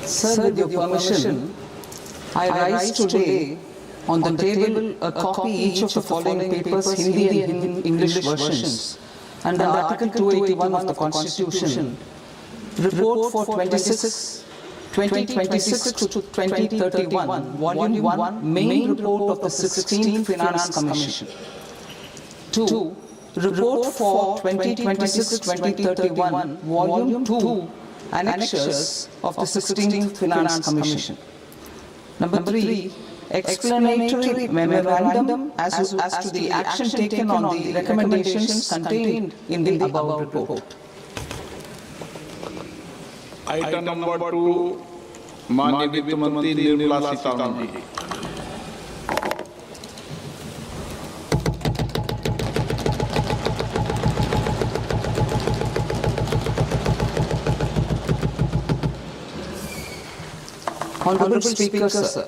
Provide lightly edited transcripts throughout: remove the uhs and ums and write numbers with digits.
Sir, with your permission, I rise to lay on the table a copy each of the following papers, Hindi and English versions, under Article 281 of the Constitution, Report for 2026 to 2031, Volume 1, Main Report of the 16th Finance Commission. 2. Report for 2026-2031, Volume 2, Annexures of the 16th Finance Commission. Number 3. Explanatory memorandum as to the action taken on the recommendations contained in the above report. Item number 2, माननीय वित्त मंत्री Nirmala Sitharaman ji. Hon'ble Speaker, sir,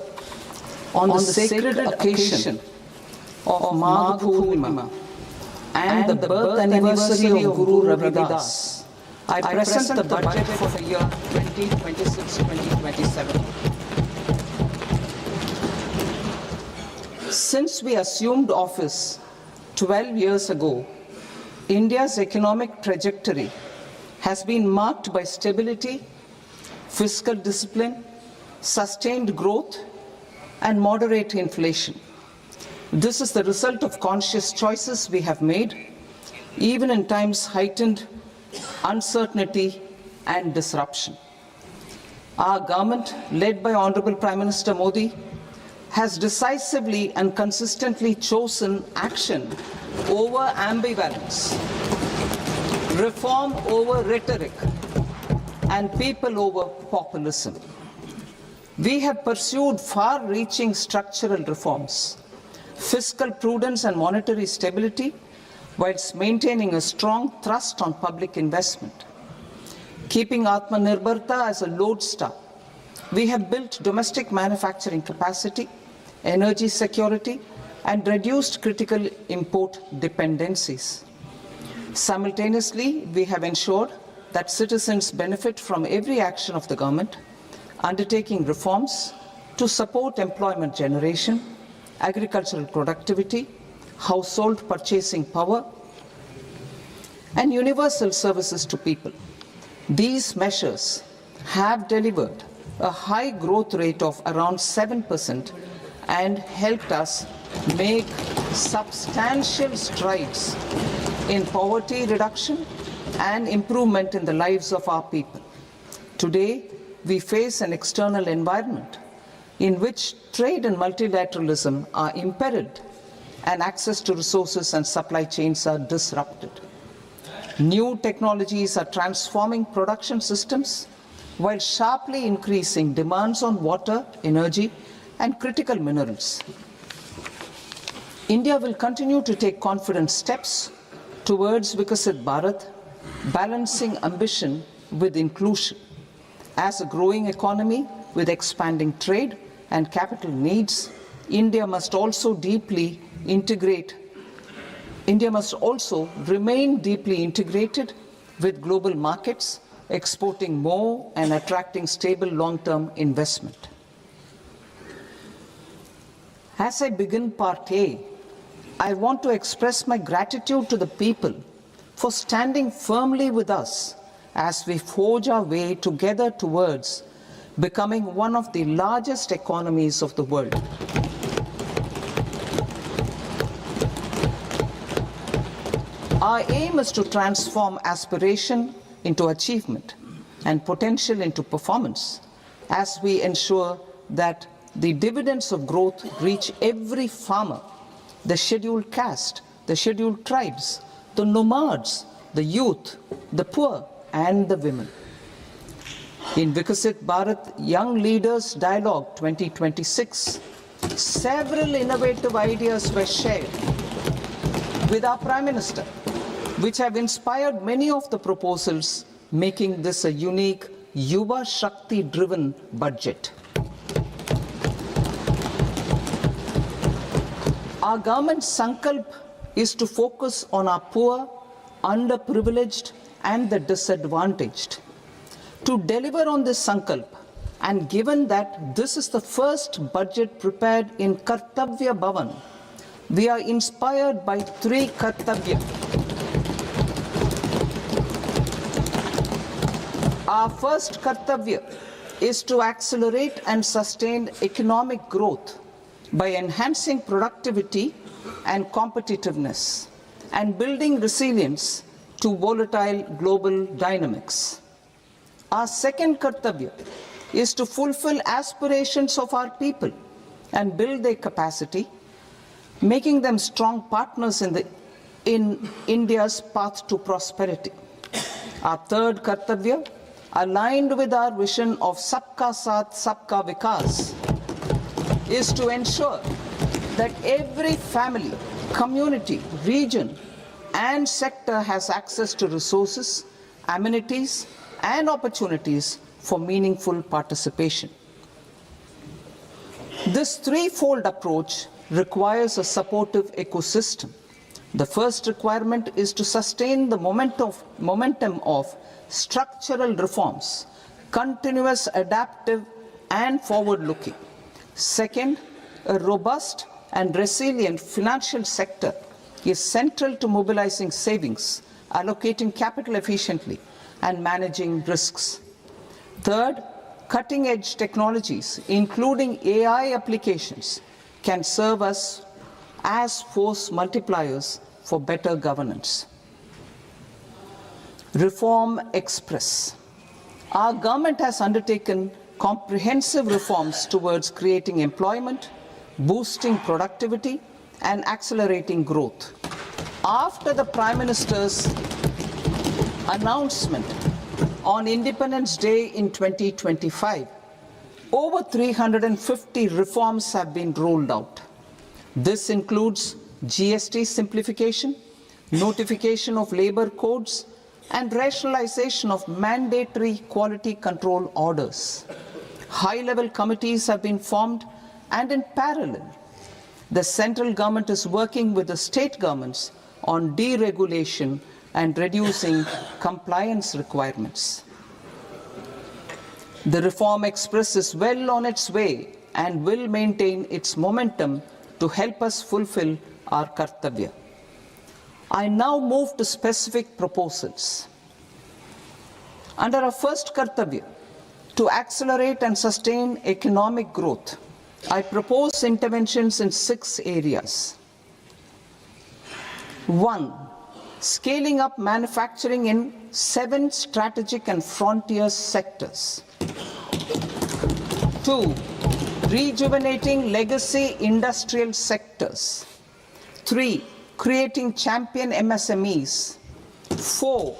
on the sacred occasion of Magh Purnima and the birth anniversary of Guru Ravidas, I present the budget for the year 2026-2027. Since we assumed office 12 years ago, India's economic trajectory has been marked by stability, fiscal discipline, sustained growth, and moderate inflation. This is the result of conscious choices we have made, even in times heightened uncertainty and disruption. Our government, led by Honorable Prime Minister Modi, has decisively and consistently chosen action over ambivalence, reform over rhetoric, and people over populism. We have pursued far-reaching structural reforms, fiscal prudence and monetary stability, whilst maintaining a strong thrust on public investment. Keeping Atmanirbharta as a lodestar, we have built domestic manufacturing capacity, energy security, and reduced critical import dependencies. Simultaneously, we have ensured that citizens benefit from every action of the government, undertaking reforms to support employment generation, agricultural productivity, household purchasing power, and universal services to people. These measures have delivered a high growth rate of around 7% and helped us make substantial strides in poverty reduction and improvement in the lives of our people. Today, we face an external environment in which trade and multilateralism are imperiled and access to resources and supply chains are disrupted. New technologies are transforming production systems while sharply increasing demands on water, energy, and critical minerals. India will continue to take confident steps towards Vikasit Bharat, balancing ambition with inclusion. As a growing economy with expanding trade and capital needs, India must also remain deeply integrated with global markets, exporting more and attracting stable long-term investment. As I begin Part A, I want to express my gratitude to the people for standing firmly with us as we forge our way together towards becoming one of the largest economies of the world. Our aim is to transform aspiration into achievement and potential into performance as we ensure that the dividends of growth reach every farmer, the scheduled caste, the scheduled tribes, the nomads, the youth, the poor, and the women. In Vikasit Bharat Young Leaders Dialogue 2026, several innovative ideas were shared with our Prime Minister, which have inspired many of the proposals, making this a unique Yuva Shakti-driven budget. Our government's sankalp is to focus on our poor, underprivileged, and the disadvantaged. To deliver on this sankalp, And given that this is the first budget prepared in Kartavya Bhavan, we are inspired by three Kartavya. Our first Kartavya is to accelerate and sustain economic growth by enhancing productivity and competitiveness and building resilience to volatile global dynamics. Our second Kartavya is to fulfill aspirations of our people and build their capacity, making them strong partners in India's path to prosperity. Our third Kartavya, aligned with our vision of Sabka Saath, Sabka Vikas, is to ensure that every family, community, region, and sector has access to resources, amenities, and opportunities for meaningful participation. This threefold approach requires a supportive ecosystem. The first requirement is to sustain the momentum of structural reforms, continuous, adaptive, and forward-looking. Second, a robust and resilient financial sector is central to mobilizing savings, allocating capital efficiently, and managing risks. Third, cutting-edge technologies, including AI applications, can serve us as force multipliers for better governance. Reform Express. Our government has undertaken comprehensive reforms towards creating employment, boosting productivity, and accelerating growth. After the Prime Minister's announcement on Independence Day in 2025, over 350 reforms have been rolled out. This includes GST simplification, notification of labor codes, and rationalization of mandatory quality control orders. High-level committees have been formed, and in parallel, the central government is working with the state governments on deregulation and reducing compliance requirements. The Reform Express is well on its way and will maintain its momentum to help us fulfill our Kartavya. I now move to specific proposals. Under our first Kartavya, to accelerate and sustain economic growth, I propose interventions in 6 areas. 1. Scaling up manufacturing in 7 strategic and frontier sectors. 2. Rejuvenating legacy industrial sectors. 3. Creating champion MSMEs. 4.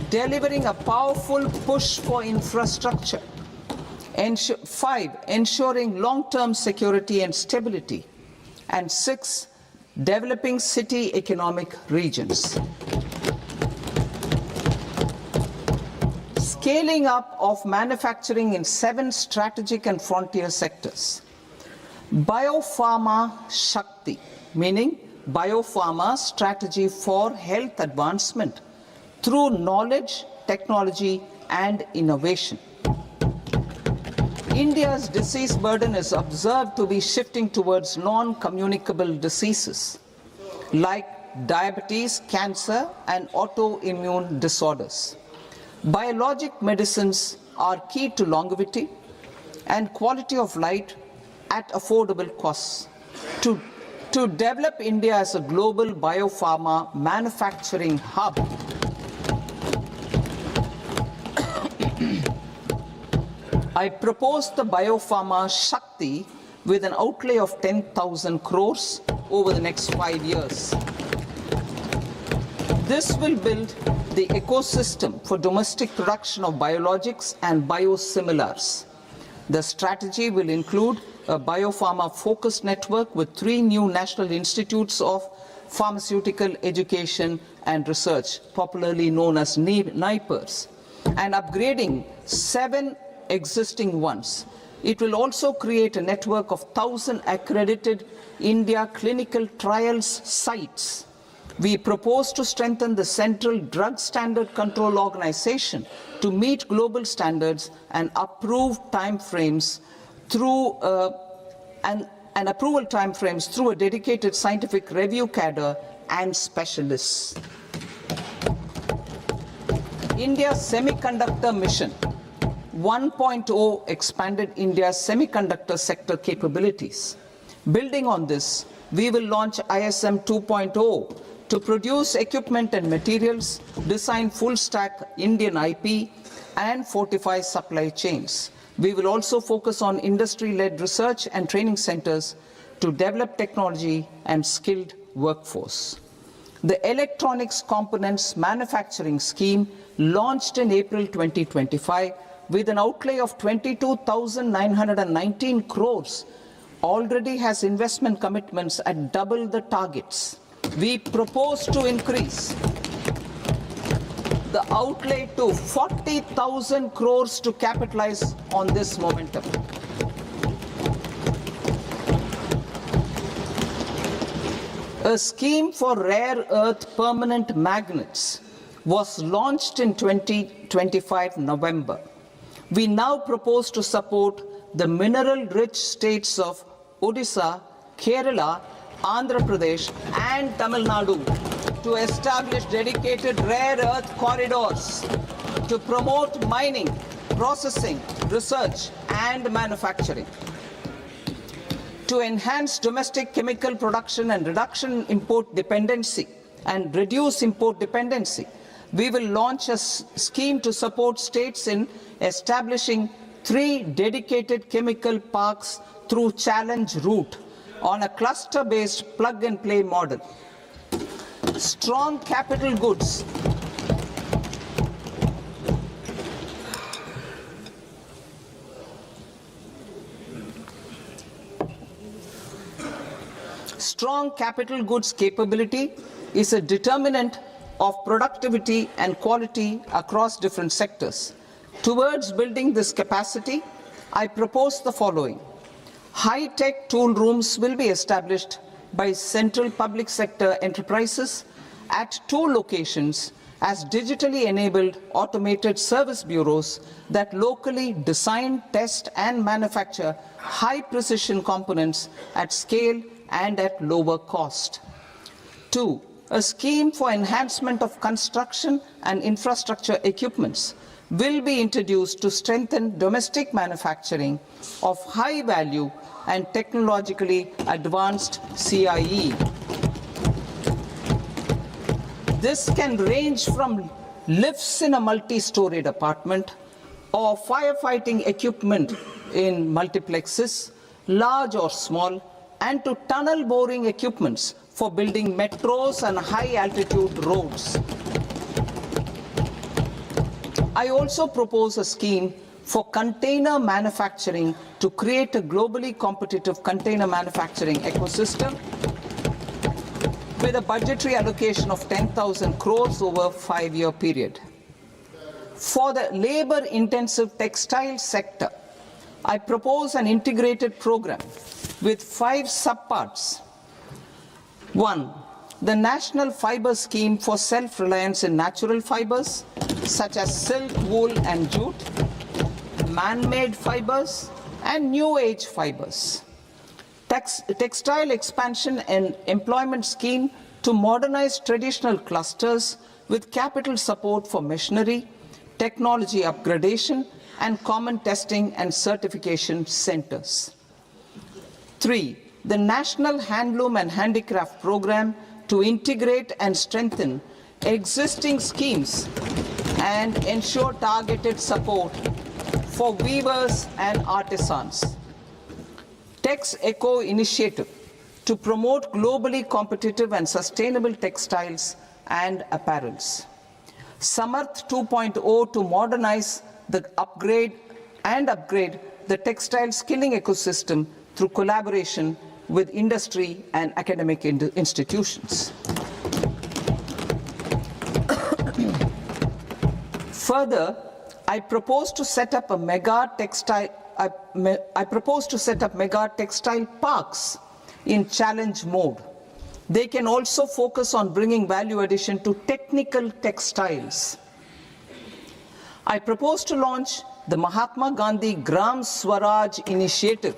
Delivering a powerful push for infrastructure. 5. Ensuring long-term security and stability. And 6. Developing city economic regions. Scaling up of manufacturing in 7 strategic and frontier sectors. Biopharma Shakti, meaning biopharma strategy for health advancement through knowledge, technology, and innovation. India's disease burden is observed to be shifting towards non-communicable diseases like diabetes, cancer, and autoimmune disorders. Biologic medicines are key to longevity and quality of life at affordable costs. To develop India as a global biopharma manufacturing hub, I propose the Biopharma Shakti with an outlay of 10,000 crores over the next 5 years. This will build the ecosystem for domestic production of biologics and biosimilars. The strategy will include a biopharma-focused network with 3 new national institutes of pharmaceutical education and research, popularly known as NIPERs, and upgrading 7 existing ones. It will also create a network of 1,000 accredited India clinical trials sites We propose to strengthen the Central Drug Standard Control Organization to meet global standards and approve timeframes through and approval timeframes through a dedicated scientific review cadre and specialists. India's Semiconductor Mission 1.0 expanded India's semiconductor sector capabilities. Building on this, we will launch ISM 2.0 to produce equipment and materials, design full-stack Indian IP, and fortify supply chains. We will also focus on industry-led research and training centers to develop technology and skilled workforce. The Electronics Components Manufacturing Scheme, launched in April 2025 with an outlay of 22,919 crores, already has investment commitments at double the targets. We propose to increase the outlay to 40,000 crores to capitalize on this momentum. A scheme for rare earth permanent magnets was launched in 2025 November. We now propose to support the mineral-rich states of Odisha, Kerala, Andhra Pradesh, and Tamil Nadu to establish dedicated rare earth corridors to promote mining, processing, research, and manufacturing. To enhance domestic chemical production and reduce import dependency, we will launch a scheme to support states in establishing 3 dedicated chemical parks through challenge route on a cluster-based plug-and-play model. Strong capital goods. Strong capital goods capability is a determinant of productivity and quality across different sectors. Towards building this capacity, I propose the following. High-tech tool rooms will be established by central public sector enterprises at 2 locations as digitally enabled automated service bureaus that locally design, test, and manufacture high-precision components at scale and at lower cost. 2. A scheme for enhancement of construction and infrastructure equipments will be introduced to strengthen domestic manufacturing of high value and technologically advanced CIE. This can range from lifts in a multi-storied apartment or firefighting equipment in multiplexes, large or small, and to tunnel boring equipments for building metros and high-altitude roads. I also propose a scheme for container manufacturing to create a globally competitive container manufacturing ecosystem with a budgetary allocation of 10,000 crores over a 5-year period. For the labor-intensive textile sector, I propose an integrated program with 5 subparts. 1. The National Fiber Scheme for self-reliance in natural fibers, such as silk, wool, and jute, man-made fibers, and new-age fibers. Textile expansion and employment scheme to modernize traditional clusters with capital support for machinery, technology upgradation, and common testing and certification centers. 3. The National Handloom and Handicraft Program to integrate and strengthen existing schemes and ensure targeted support for weavers and artisans. Tex Eco Initiative to promote globally competitive and sustainable textiles and apparels. Samarth 2.0 to modernize the upgrade the textile skilling ecosystem through collaboration with industry and academic institutions. Further, I propose to set up mega textile parks in challenge mode, They can also focus on bringing value addition to technical textiles. I propose to launch the Mahatma Gandhi Gram Swaraj initiative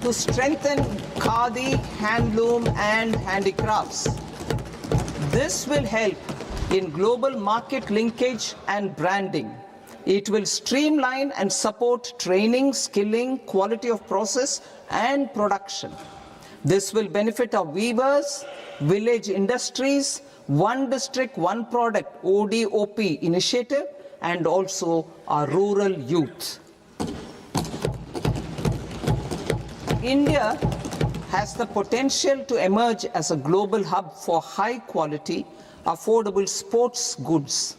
to strengthen khadi, handloom and handicrafts. This will help in global market linkage and branding. It will streamline and support training, skilling, quality of process and production. This will benefit our weavers, village industries, one district, one product ODOP initiative, and also our rural youth. India has the potential to emerge as a global hub for high quality, affordable sports goods.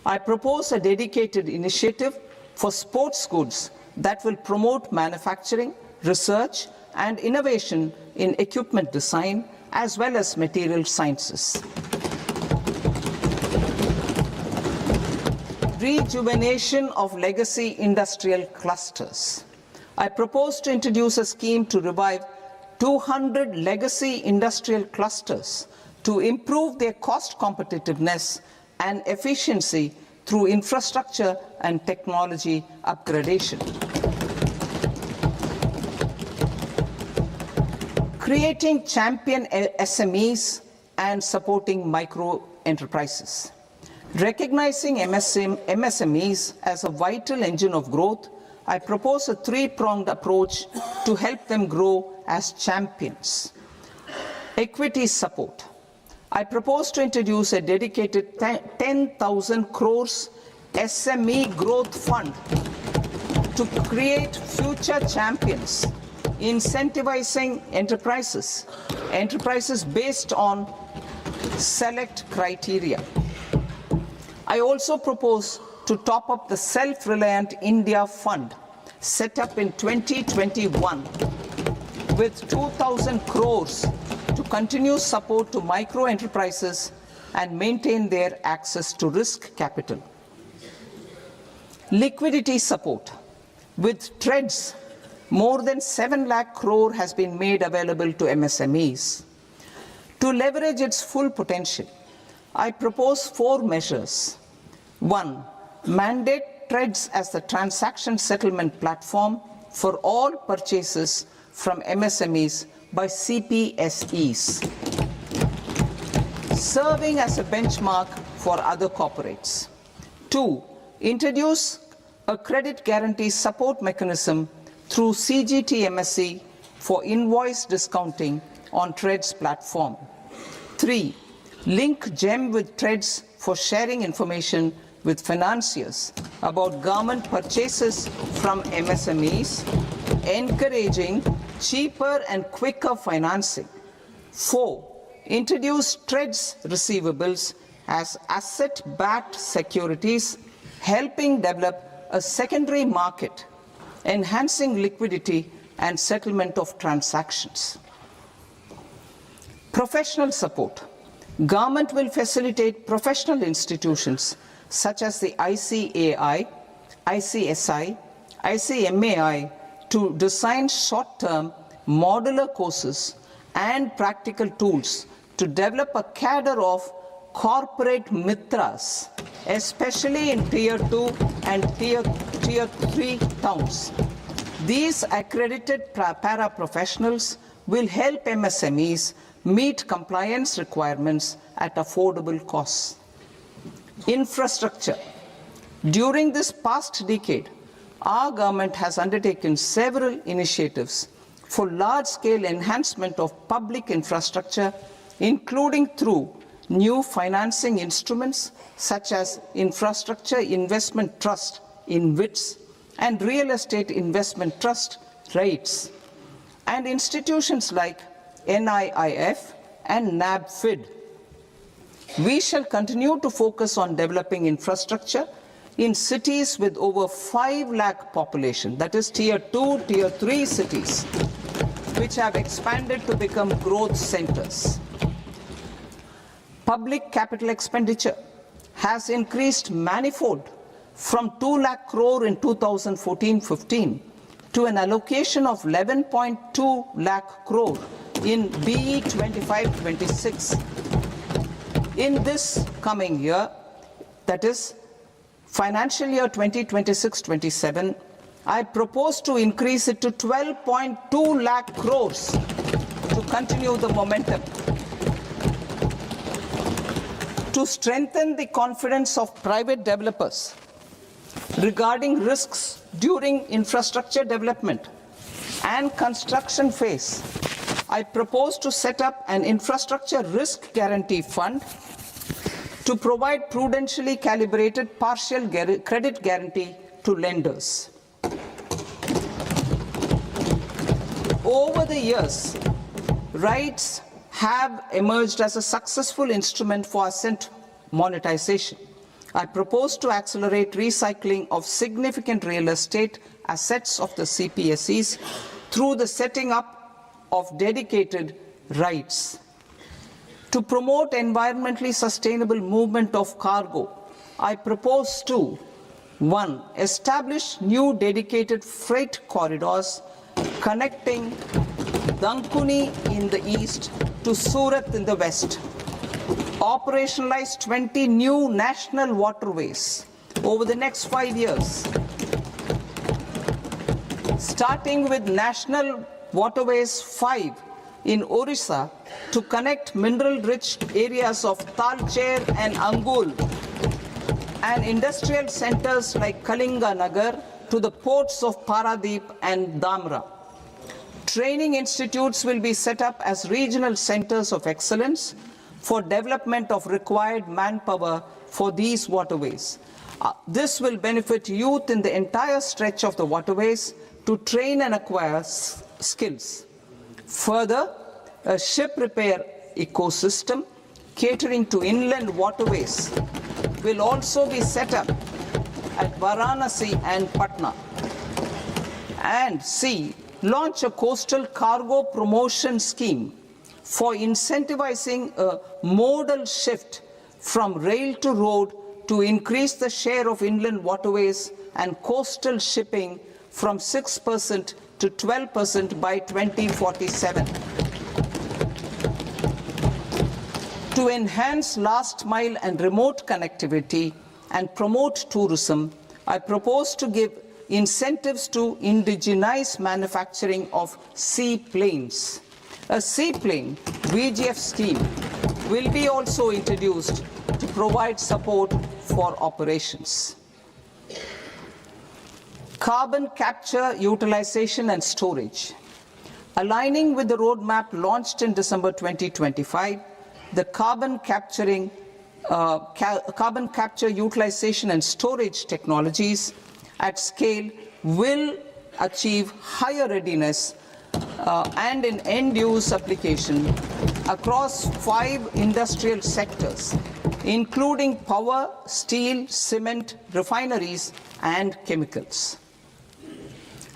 I propose a dedicated initiative for sports goods that will promote manufacturing, research, and innovation in equipment design as well as material sciences. Rejuvenation of legacy industrial clusters. I propose to introduce a scheme to revive 200 legacy industrial clusters to improve their cost competitiveness and efficiency through infrastructure and technology upgradation. Creating champion SMEs and supporting micro enterprises. Recognizing MSMEs as a vital engine of growth, I propose a three-pronged approach to help them grow as champions. Equity support. I propose to introduce a dedicated 10,000 crores SME growth fund to create future champions, incentivizing enterprises based on select criteria. I also propose to top up the Self-Reliant India Fund set up in 2021 with 2,000 crores to continue support to micro enterprises and maintain their access to risk capital. Liquidity support. With TREDS, more than 7 lakh crore has been made available to MSMEs. To leverage its full potential, I propose 4 measures. 1. Mandate TREDS as the transaction settlement platform for all purchases from MSMEs by CPSEs, serving as a benchmark for other corporates. 2. Introduce a credit guarantee support mechanism through CGT MSE for invoice discounting on TREDS platform. 3. Link GEM with TREDS for sharing information with financiers about government purchases from MSMEs, encouraging cheaper and quicker financing. 4. Introduce TREDS receivables as asset-backed securities, helping develop a secondary market, enhancing liquidity and settlement of transactions. Professional support. Government will facilitate professional institutions such as the ICAI, ICSI, ICMAI to design short-term modular courses and practical tools to develop a cadre of corporate mitras, especially in Tier 2 and Tier 3 towns. These accredited para-professionals will help MSMEs meet compliance requirements at affordable costs. Infrastructure. During this past decade, our government has undertaken several initiatives for large-scale enhancement of public infrastructure, including through new financing instruments such as Infrastructure Investment Trust (InvITs) and Real Estate Investment Trust (REITs), and institutions like NIIF and NABFID. We shall continue to focus on developing infrastructure in cities with over 5 lakh population, that is Tier 2, Tier 3 cities, which have expanded to become growth centers. Public capital expenditure has increased manifold from 2 lakh crore in 2014-15 to an allocation of 11.2 lakh crore in BE 25-26. In this coming year, that is financial year 2026-27, I propose to increase it to 12.2 lakh crores to continue the momentum. To strengthen the confidence of private developers regarding risks during infrastructure development and construction phase, I propose to set up an infrastructure risk guarantee fund to provide prudentially calibrated partial credit guarantee to lenders. Over the years, rights have emerged as a successful instrument for asset monetization. I propose to accelerate recycling of significant real estate assets of the CPSEs through the setting up of dedicated rights. To promote environmentally sustainable movement of cargo, I propose to 1. Establish new dedicated freight corridors connecting Dankuni in the east to Surat in the west. Operationalize 20 new national waterways over the next 5 years. Starting with National Waterways 5 in Orissa to connect mineral-rich areas of Talcher and Angul and industrial centers like Kalinga Nagar to the ports of Paradeep and Dhamra. Training institutes will be set up as regional centers of excellence for development of required manpower for these waterways. This will benefit youth in the entire stretch of the waterways to train and acquire skills. Further, a ship repair ecosystem catering to inland waterways will also be set up at Varanasi and Patna. And C, launch a coastal cargo promotion scheme for incentivizing a modal shift from rail to road to increase the share of inland waterways and coastal shipping from 6% to 12% by 2047. To enhance last mile and remote connectivity and promote tourism, I propose to give incentives to indigenize manufacturing of seaplanes. A seaplane VGF scheme will be also introduced to provide support for operations. Carbon capture, utilization and storage. Aligning with the roadmap launched in December 2025, the carbon capture, utilization and storage technologies at scale will achieve higher readiness and in end-use application across 5 industrial sectors, including power, steel, cement, refineries, and chemicals.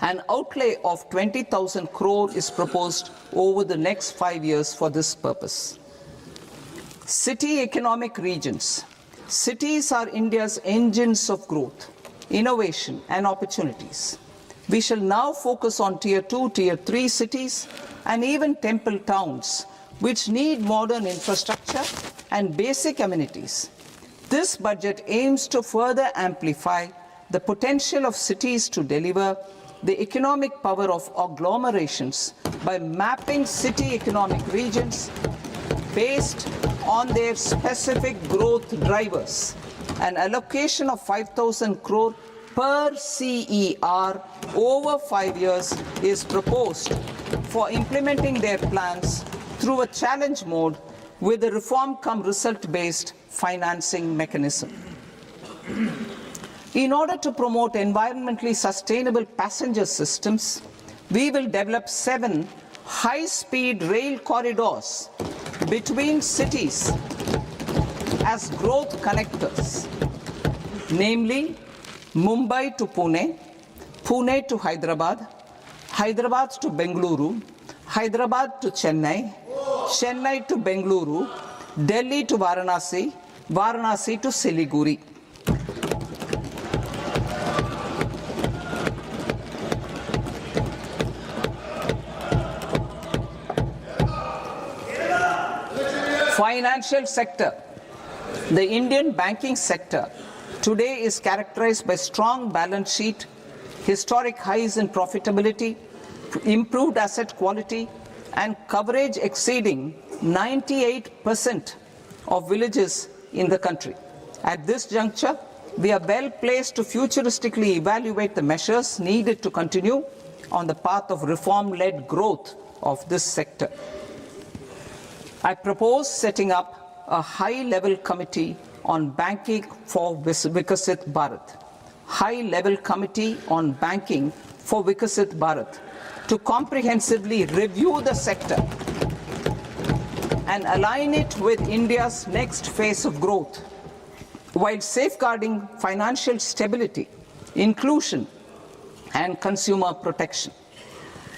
An outlay of 20,000 crore is proposed over the next 5 years for this purpose. City economic regions. Cities are India's engines of growth, innovation, and opportunities. We shall now focus on Tier 2, Tier 3 cities, and even temple towns, which need modern infrastructure and basic amenities. This budget aims to further amplify the potential of cities to deliver the economic power of agglomerations by mapping city economic regions based on their specific growth drivers. An allocation of 5,000 crore per CER over 5 years is proposed for implementing their plans through a challenge mode with a reform-cum-result-based financing mechanism. In order to promote environmentally sustainable passenger systems, we will develop 7 high-speed rail corridors between cities as growth connectors, namely Mumbai to Pune, Pune to Hyderabad, Hyderabad to Bengaluru, Hyderabad to Chennai, Chennai to Bengaluru, Delhi to Varanasi, Varanasi to Siliguri. financial sector, the Indian banking sector today is characterized by strong balance sheet, historic highs in profitability, improved asset quality, and coverage exceeding 98% of villages in the country. At this juncture, we are well placed to futuristically evaluate the measures needed to continue on the path of reform-led growth of this sector. I propose setting up a high-level committee on banking for Vikasit Bharat. High-level committee on banking for Vikasit Bharat to comprehensively review the sector and align it with India's next phase of growth, while safeguarding financial stability, inclusion, and consumer protection.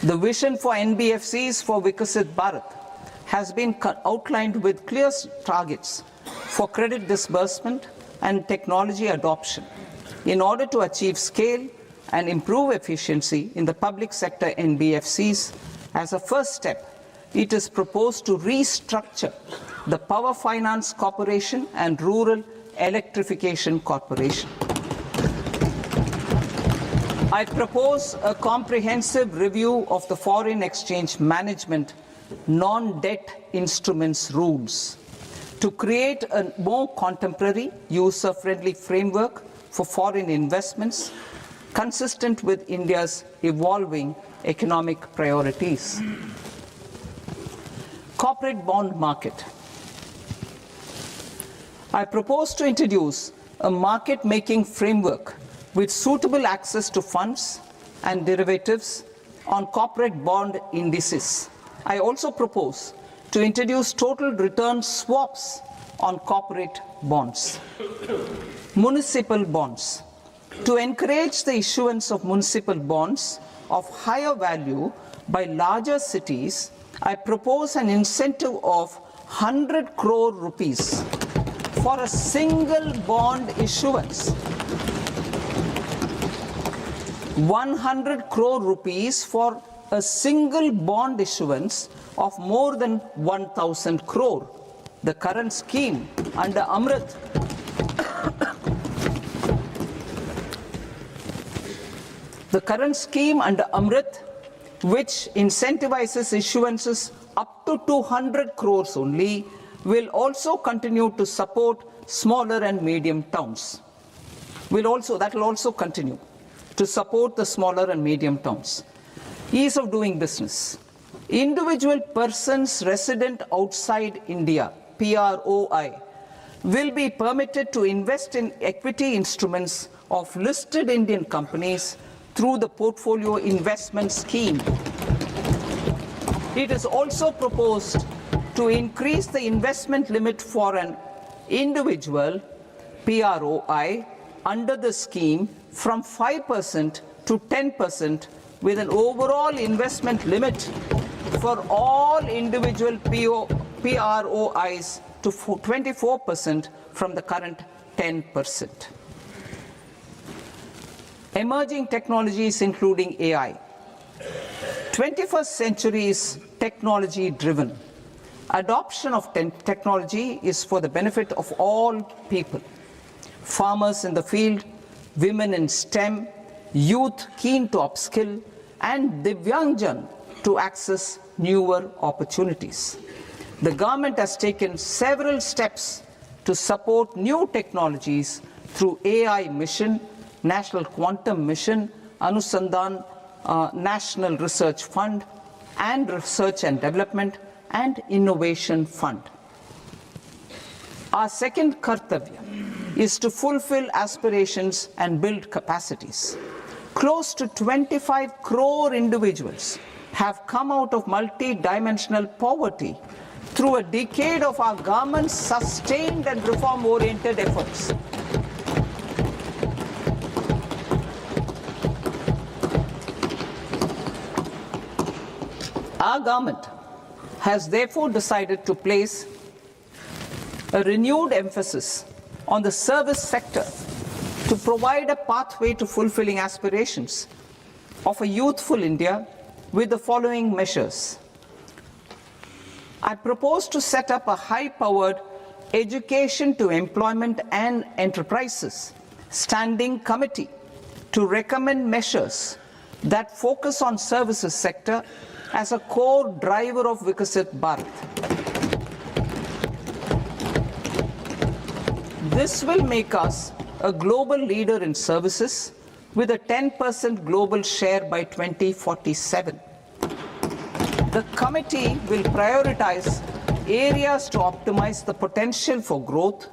The vision for NBFCs for Vikasit Bharat has been outlined with clear targets for credit disbursement and technology adoption in order to achieve scale and improve efficiency in the public sector NBFCs. As a first step, it is proposed to restructure the Power Finance Corporation and Rural Electrification Corporation. I propose a comprehensive review of the foreign exchange management non-debt instruments rules to create a more contemporary, user-friendly framework for foreign investments consistent with India's evolving economic priorities. Corporate bond market. I propose to introduce a market-making framework with suitable access to funds and derivatives on corporate bond indices. I also propose to introduce total return swaps on corporate bonds. Municipal bonds. To encourage the issuance of municipal bonds of higher value by larger cities, I propose an incentive of 100 crore rupees for a single bond issuance. 100 crore rupees for a single bond issuance of more than 1,000 crore. The current scheme under Amrit which incentivizes issuances up to 200 crores only, will also continue to support smaller and medium towns. That will also continue to support the smaller and medium towns. Ease of doing business. Individual persons resident outside India, PROI, will be permitted to invest in equity instruments of listed Indian companies through the portfolio investment scheme. It is also proposed to increase the investment limit for an individual PROI under the scheme from 5% to 10%, with an overall investment limit for all individual PROIs to 24% from the current 10%. Emerging technologies including AI. 21st century is technology-driven. Adoption of technology is for the benefit of all people. Farmers in the field, women in STEM, youth keen to upskill, and Divyangjan to access newer opportunities. The government has taken several steps to support new technologies through AI Mission, National Quantum Mission, Anusandhan National Research Fund, and Research and Development and Innovation Fund. Our second kartavya is to fulfill aspirations and build capacities. Close to 25 crore individuals have come out of multi-dimensional poverty through a decade of our government's sustained and reform-oriented efforts. Our government has therefore decided to place a renewed emphasis on the service sector to provide a pathway to fulfilling aspirations of a youthful India with the following measures. I propose to set up a high-powered Education to Employment and Enterprises Standing Committee to recommend measures that focus on services sector as a core driver of Vikasit Bharat. This will make us a global leader in services with a 10% global share by 2047. The committee will prioritize areas to optimize the potential for growth,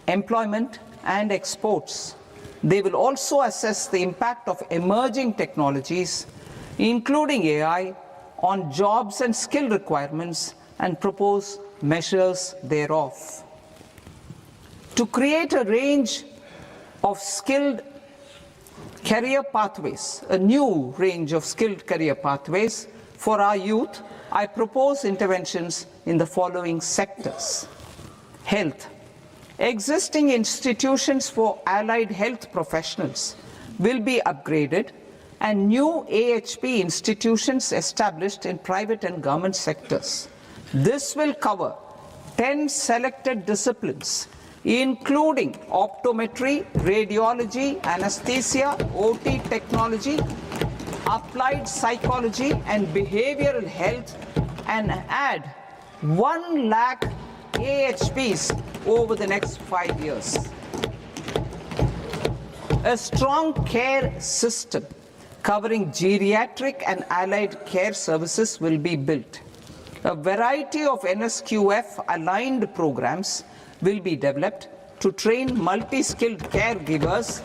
employment, and exports. They will also assess the impact of emerging technologies, including AI, on jobs and skill requirements and propose measures thereof. To create a range of skilled career pathways, a new range of skilled career pathways for our youth, I propose interventions in the following sectors. Health. Existing institutions for allied health professionals will be upgraded and new AHP institutions established in private and government sectors. This will cover 10 selected disciplines, including optometry, radiology, anesthesia, OT technology, applied psychology and behavioral health, and add 1 lakh AHPs over the next 5 years. A strong care system covering geriatric and allied care services will be built. A variety of NSQF aligned programs will be developed to train multi-skilled caregivers,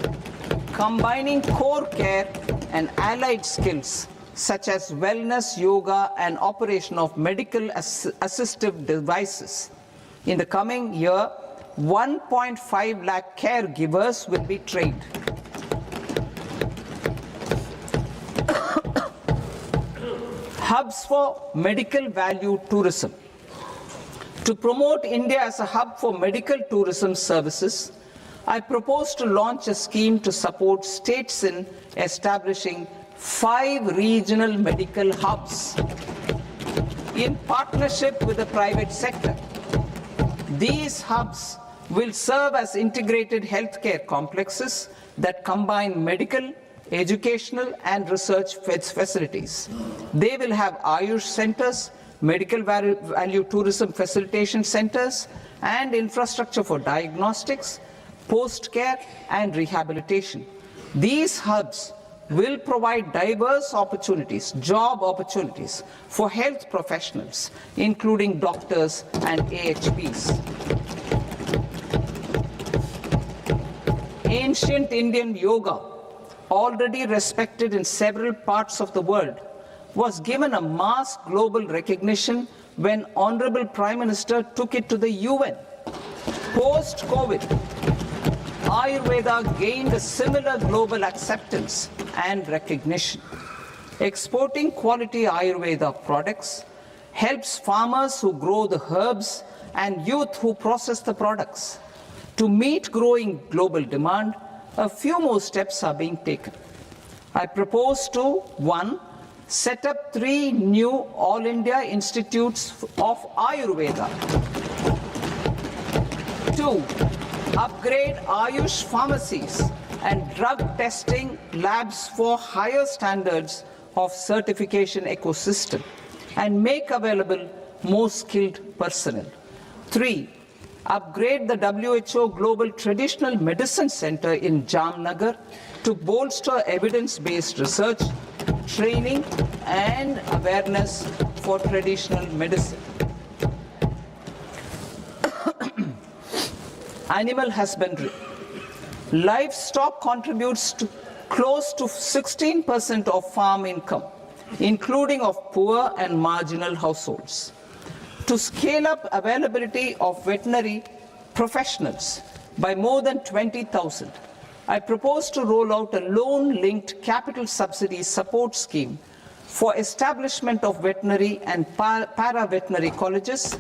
combining core care and allied skills such as wellness, yoga, and operation of medical assistive devices. In the coming year, 1.5 lakh caregivers will be trained. Hubs for medical value tourism. To promote India as a hub for medical tourism services, I propose to launch a scheme to support states in establishing 5 regional medical hubs in partnership with the private sector. These hubs will serve as integrated healthcare complexes that combine medical, educational, and research facilities. They will have Ayush centers, medical value tourism facilitation centers, and infrastructure for diagnostics, post-care, and rehabilitation. These hubs will provide diverse opportunities, job opportunities for health professionals, including doctors and AHPs. Ancient Indian yoga, already respected in several parts of the world, was given a mass global recognition when Honorable Prime Minister took it to the UN. Post-COVID, Ayurveda gained a similar global acceptance and recognition. Exporting quality Ayurveda products helps farmers who grow the herbs and youth who process the products. To meet growing global demand, a few more steps are being taken. I propose to 1. Set up 3 new All India Institutes of Ayurveda. 2. Upgrade Ayush pharmacies and drug testing labs for higher standards of certification ecosystem and make available more skilled personnel. 3. Upgrade the WHO Global Traditional Medicine Center in Jamnagar to bolster evidence-based research, training, and awareness for traditional medicine. Animal husbandry. Livestock contributes to close to 16% of farm income, including of poor and marginal households. To scale up availability of veterinary professionals by more than 20,000, I propose to roll out a loan-linked capital subsidy support scheme for establishment of veterinary and para-veterinary colleges,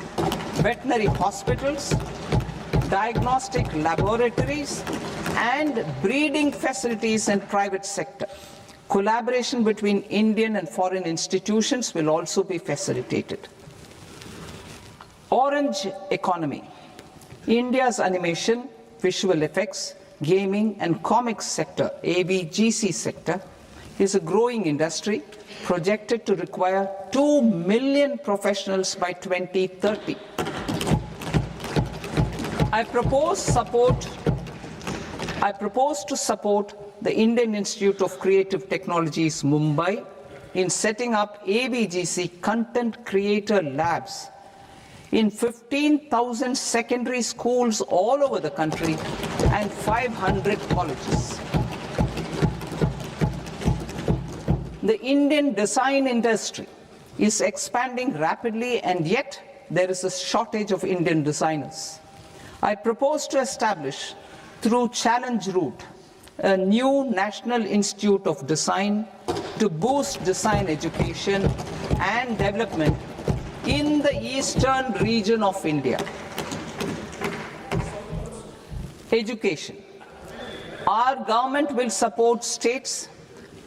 veterinary hospitals, diagnostic laboratories, and breeding facilities in private sector. Collaboration between Indian and foreign institutions will also be facilitated. Orange economy. India's animation, visual effects, gaming and comics sector, AVGC sector, is a growing industry projected to require 2 million professionals by 2030. I propose to support the Indian Institute of Creative Technologies, Mumbai, in setting up AVGC content creator labs in 15,000 secondary schools all over the country and 500 colleges. The Indian design industry is expanding rapidly, and yet there is a shortage of Indian designers. I propose to establish, through Challenge Route, a new National Institute of Design to boost design education and development in the eastern region of India. Education. Our government will support states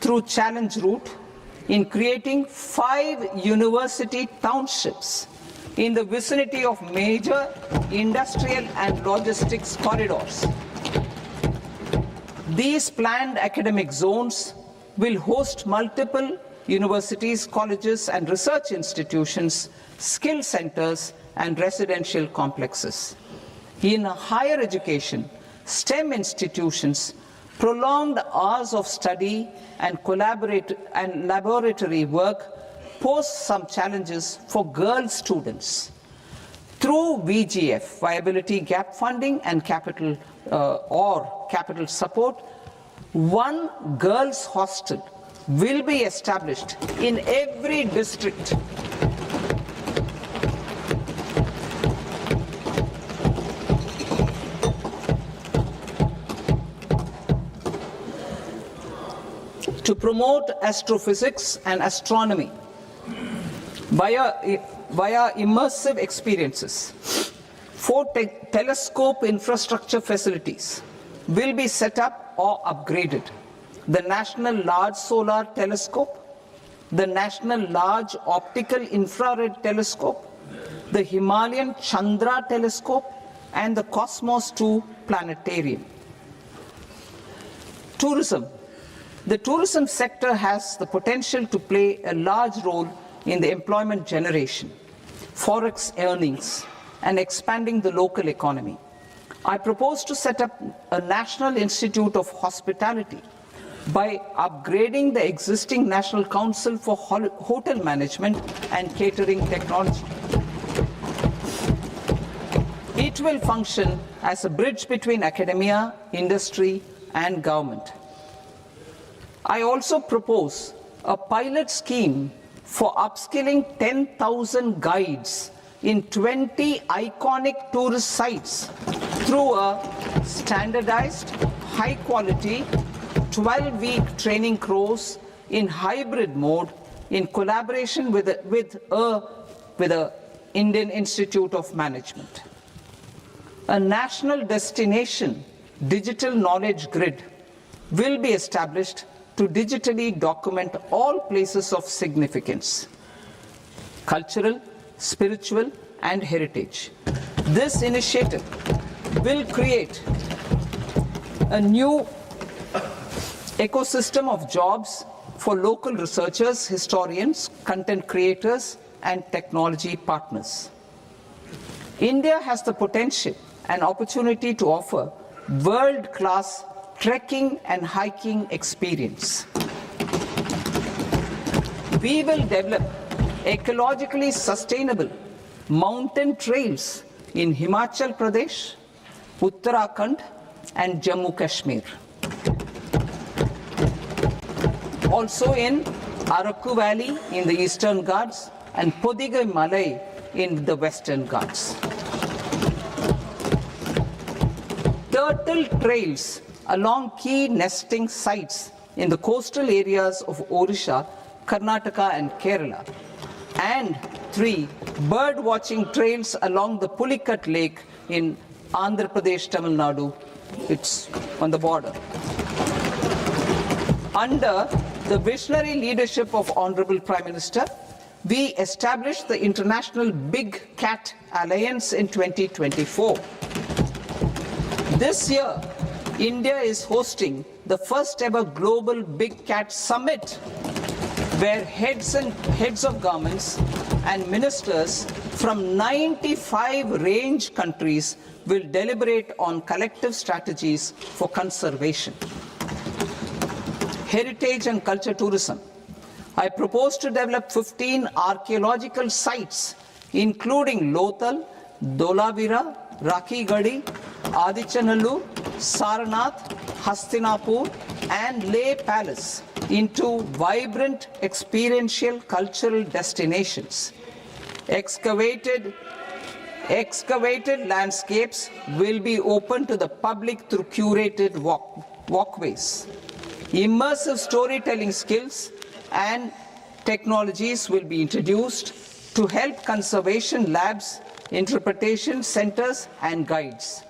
through Challenge Route in creating 5 university townships in the vicinity of major industrial and logistics corridors. These planned academic zones will host multiple universities, colleges and research institutions, skill centers and residential complexes. In higher education, STEM institutions, prolonged hours of study and laboratory work pose some challenges for girl students. Through VGF, Viability Gap Funding and capital support, one girls' hostel will be established in every district. To promote astrophysics and astronomy via immersive experiences. 4 telescope infrastructure facilities will be set up or upgraded. The National Large Solar Telescope, the National Large Optical Infrared Telescope, the Himalayan Chandra Telescope, and the Cosmos 2 Planetarium. Tourism. The tourism sector has the potential to play a large role in the employment generation, forex earnings, and expanding the local economy. I propose to set up a National Institute of Hospitality by upgrading the existing National Council for Hotel Management and Catering Technology. It will function as a bridge between academia, industry, and government. I also propose a pilot scheme for upskilling 10,000 guides in 20 iconic tourist sites through a standardized, high-quality, 12-week training course in hybrid mode in collaboration with the Indian Institute of Management. A national destination digital knowledge grid will be established to digitally document all places of significance, cultural, spiritual, and heritage. This initiative will create a new ecosystem of jobs for local researchers, historians, content creators, and technology partners. India has the potential and opportunity to offer world-class trekking and hiking experience. We will develop ecologically sustainable mountain trails in Himachal Pradesh, Uttarakhand, and Jammu Kashmir. Also in Araku Valley in the Eastern Ghats and Podigai Malai in the Western Ghats. Turtle trails along key nesting sites in the coastal areas of Odisha, Karnataka, and Kerala. And 3 bird watching trails along the Pulikat Lake in Andhra Pradesh, Tamil Nadu. It's on the border. Under the visionary leadership of Honorable Prime Minister, we established the International Big Cat Alliance in 2024. This year, India is hosting the first ever Global Big Cat Summit, where heads of governments and ministers from 95 range countries will deliberate on collective strategies for conservation. Heritage and culture tourism. I propose to develop 15 archaeological sites, including Lothal, Dholavira, Rakhi-Gadi, Adichanallur, Saranath, Hastinapur, and Leh Palace into vibrant experiential cultural destinations. Excavated landscapes will be open to the public through curated walkways. Immersive storytelling skills and technologies will be introduced to help conservation labs, interpretation centers, and guides.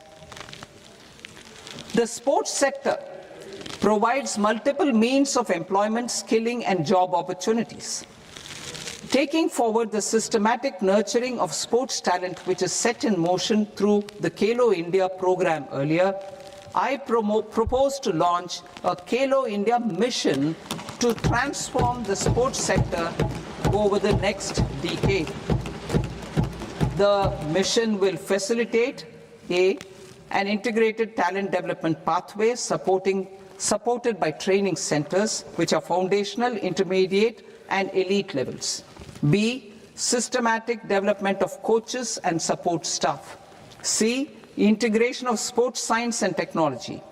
The sports sector provides multiple means of employment, skilling, and job opportunities. Taking forward the systematic nurturing of sports talent, which is set in motion through the Khelo India program earlier, I propose to launch a Khelo India mission to transform the sports sector over the next decade. The mission will facilitate an integrated talent development pathway supported by training centers, which are foundational, intermediate, and elite levels. B, systematic development of coaches and support staff. C, integration of sports science and technology.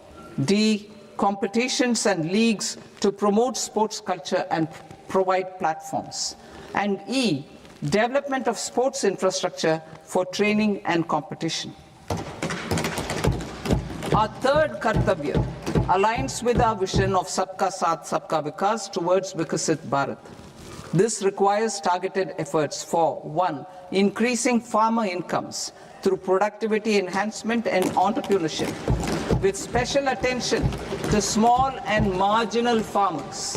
D, competitions and leagues to promote sports culture and provide platforms. And E, development of sports infrastructure for training and competition. Our third Kartavya aligns with our vision of Sabka Saath, Sabka Vikas towards Vikasit Bharat. This requires targeted efforts for 1. Increasing farmer incomes through productivity enhancement and entrepreneurship, with special attention to small and marginal farmers.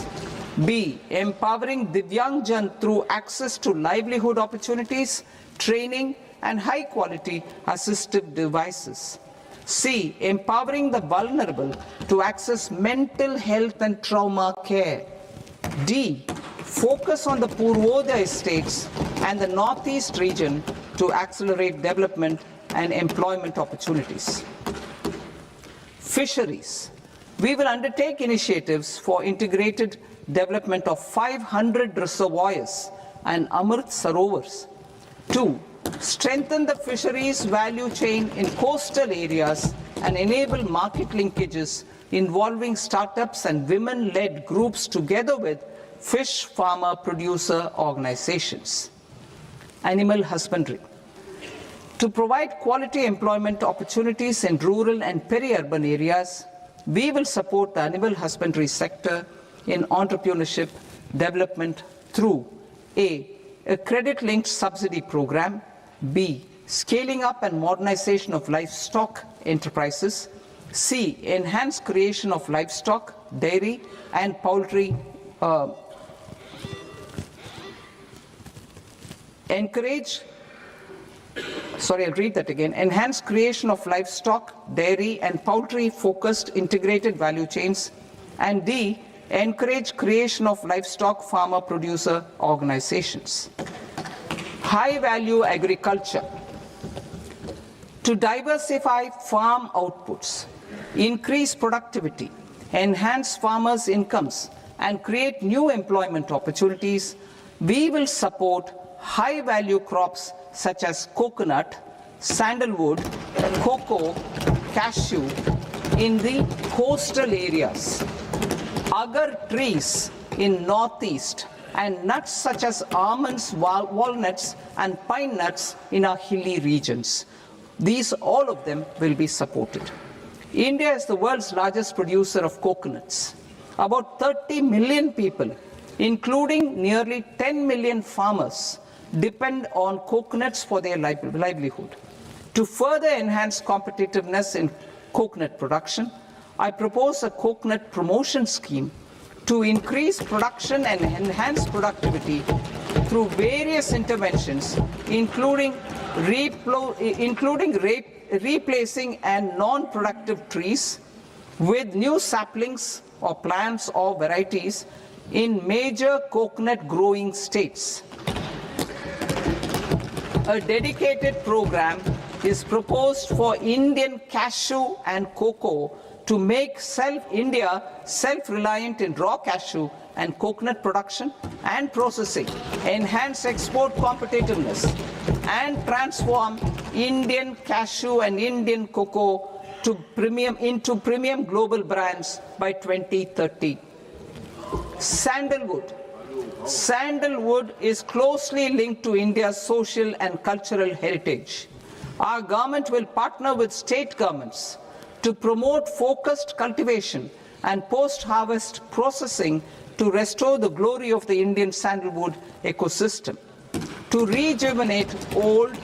B. Empowering Divyangjan through access to livelihood opportunities, training, and high-quality assistive devices. C. Empowering the vulnerable to access mental health and trauma care. D. Focus on the Purvodaya states and the Northeast region to accelerate development and employment opportunities. Fisheries. We will undertake initiatives for integrated development of 500 reservoirs and Amrit Sarovars. 2. Strengthen the fisheries value chain in coastal areas and enable market linkages involving startups and women-led groups together with fish farmer producer organizations. Animal husbandry. To provide quality employment opportunities in rural and peri-urban areas, we will support the animal husbandry sector in entrepreneurship development through A. A credit-linked subsidy program. B. Scaling up and modernization of livestock enterprises. C. Enhanced creation of livestock, dairy, and poultry. Enhanced creation of livestock, dairy, and poultry-focused integrated value chains. And D. Encourage creation of livestock farmer-producer organizations. High-value agriculture. To diversify farm outputs, increase productivity, enhance farmers' incomes, and create new employment opportunities, we will support high-value crops such as coconut, sandalwood, cocoa, cashew in the coastal areas, agar trees in northeast, and nuts such as almonds, walnuts, and pine nuts in our hilly regions. All of them will be supported. India is the world's largest producer of coconuts. About 30 million people, including nearly 10 million farmers, depend on coconuts for their livelihood. To further enhance competitiveness in coconut production, I propose a coconut promotion scheme to increase production and enhance productivity through various interventions, including replacing and non-productive trees with new saplings or plants or varieties in major coconut growing states. A dedicated program is proposed for Indian cashew and cocoa to make India self-reliant in raw cashew and coconut production and processing, enhance export competitiveness, and transform Indian cashew and Indian cocoa into premium global brands by 2030. Sandalwood. Sandalwood is closely linked to India's social and cultural heritage. Our government will partner with state governments to promote focused cultivation and post-harvest processing to restore the glory of the Indian sandalwood ecosystem, to rejuvenate old,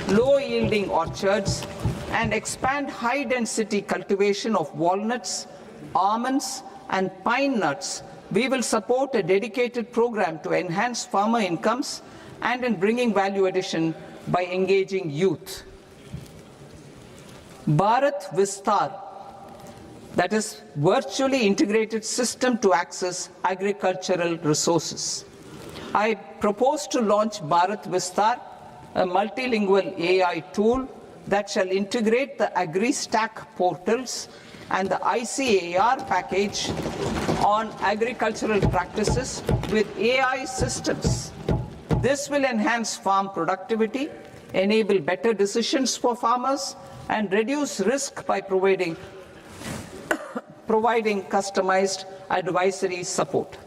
low-yielding orchards and expand high-density cultivation of walnuts, almonds, and pine nuts. We will support a dedicated program to enhance farmer incomes and in bringing value addition by engaging youth. Bharat Vistar, that is virtually integrated system to access agricultural resources. I propose to launch Bharat Vistar, a multilingual AI tool that shall integrate the AgriStack portals and the ICAR package on agricultural practices with AI systems. This will enhance farm productivity, enable better decisions for farmers, and reduce risk by providing customized advisory support.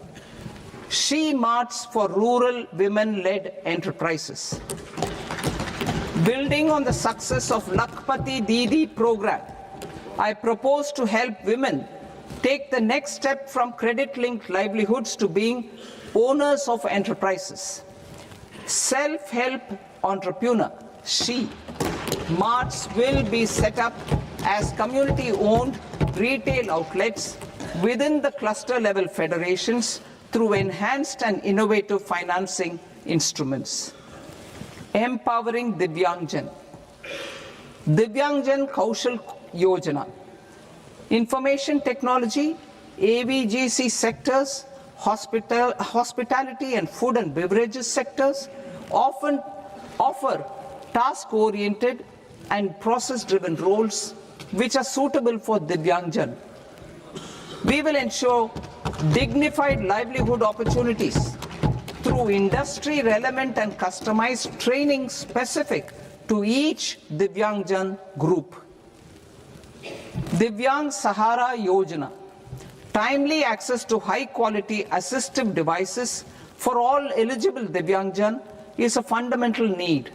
She Marts for rural women-led enterprises. Building on the success of Lakpati Didi program, I propose to help women take the next step from credit-linked livelihoods to being owners of enterprises. Self-help entrepreneur, She Marts will be set up as community-owned retail outlets within the cluster-level federations through enhanced and innovative financing instruments. Empowering Divyangjan. Divyangjan Kaushal Yojana. Information technology, AVGC sectors, hospitality and food and beverages sectors often offer task-oriented and process-driven roles which are suitable for Divyangjan. We will ensure dignified livelihood opportunities through industry-relevant and customized training specific to each Divyangjan group. Divyang Sahara Yojana. Timely access to high-quality assistive devices for all eligible Divyangjan is a fundamental need.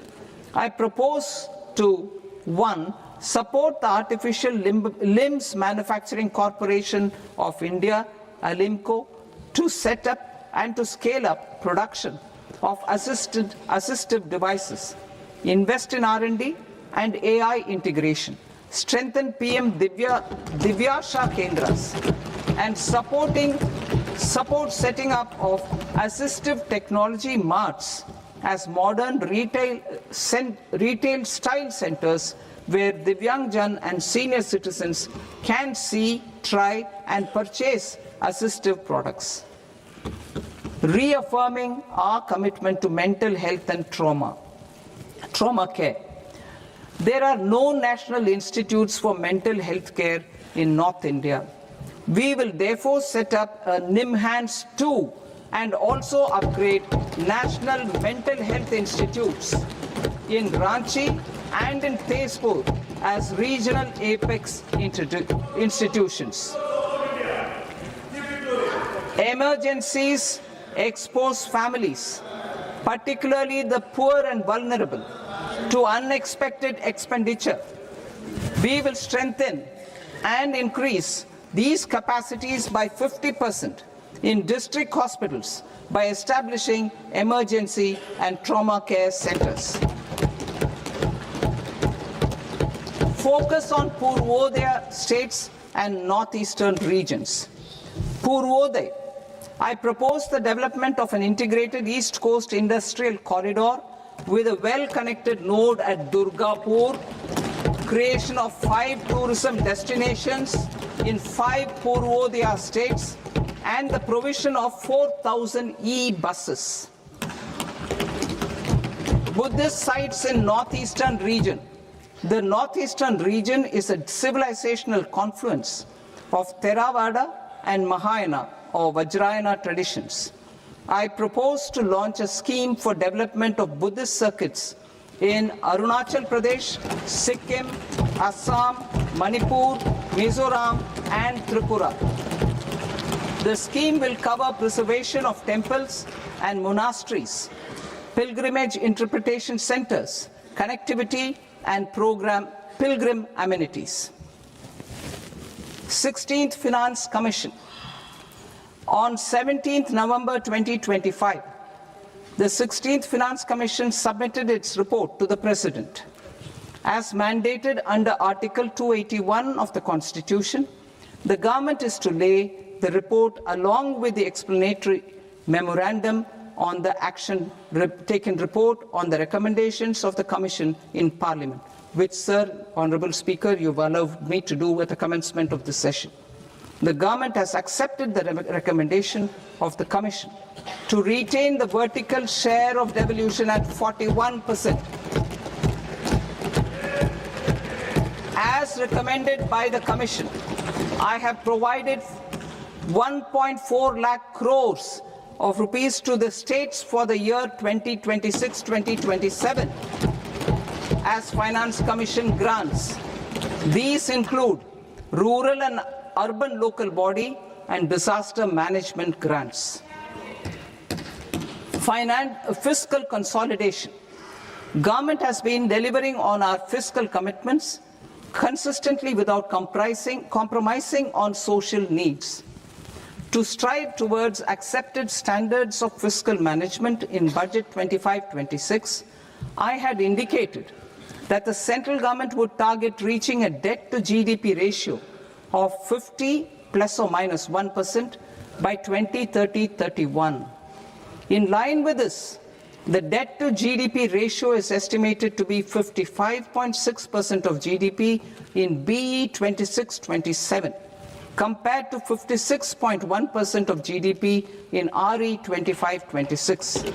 I propose to 1. Support the Artificial Limbs Manufacturing Corporation of India, Alimco, to set up and to scale up production of assistive devices, invest in R&D and AI integration, strengthen PM Divyasha Kendras, and support setting up of assistive technology marts as modern retail style centers where Divyangjan and senior citizens can see, try and purchase assistive products. Reaffirming our commitment to mental health and trauma care. There are no national institutes for mental health care in North India. We will therefore set up a NIMHANS 2 and also upgrade national mental health institutes in Ranchi and in Tezpur as regional apex institutions. Emergencies expose families, particularly the poor and vulnerable, to unexpected expenditure. We will strengthen and increase these capacities by 50% in district hospitals by establishing emergency and trauma care centers. Focus on Purvodaya states and northeastern regions. Purvodaya, I propose the development of an integrated East Coast industrial corridor with a well-connected node at Durgapur, creation of 5 tourism destinations in 5 Purvodaya states, and the provision of 4,000 e-buses. Buddhist sites in northeastern region. The northeastern region is a civilizational confluence of Theravada and Mahayana or Vajrayana traditions. I propose to launch a scheme for development of Buddhist circuits in Arunachal Pradesh, Sikkim, Assam, Manipur, Mizoram, and Tripura. The scheme will cover preservation of temples and monasteries, pilgrimage interpretation centers, connectivity, and pilgrim amenities. 16th Finance Commission. On 17th November 2025, the 16th Finance Commission submitted its report to the President. As mandated under Article 281 of the Constitution, the government is to lay the report along with the explanatory memorandum on the action taken report on the recommendations of the Commission in Parliament, which, Sir, Honourable Speaker, you've allowed me to do at the commencement of this session. The government has accepted the recommendation of the Commission to retain the vertical share of devolution at 41%. As recommended by the Commission, I have provided 1.4 lakh crores of rupees to the states for the year 2026-2027 as Finance Commission grants. These include rural and urban local body and disaster management grants. Fiscal consolidation. Government has been delivering on our fiscal commitments consistently without compromising on social needs. To strive towards accepted standards of fiscal management in Budget 25-26, I had indicated that the central government would target reaching a debt-to-GDP ratio of 50 plus or minus 1% by 2030-31. In line with this, the debt-to-GDP ratio is estimated to be 55.6% of GDP in BE 26-27. compared to 56.1% of GDP in RE 25-26.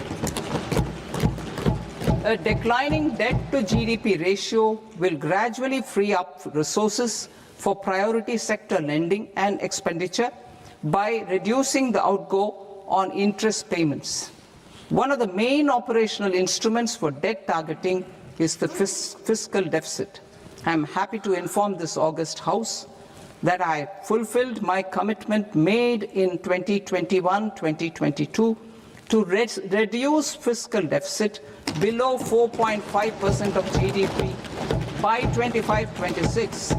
A declining debt-to-GDP ratio will gradually free up resources for priority sector lending and expenditure by reducing the outgo on interest payments. One of the main operational instruments for debt targeting is the fiscal deficit. I am happy to inform this august House that I fulfilled my commitment made in 2021-2022 to reduce fiscal deficit below 4.5% of GDP by 25-26.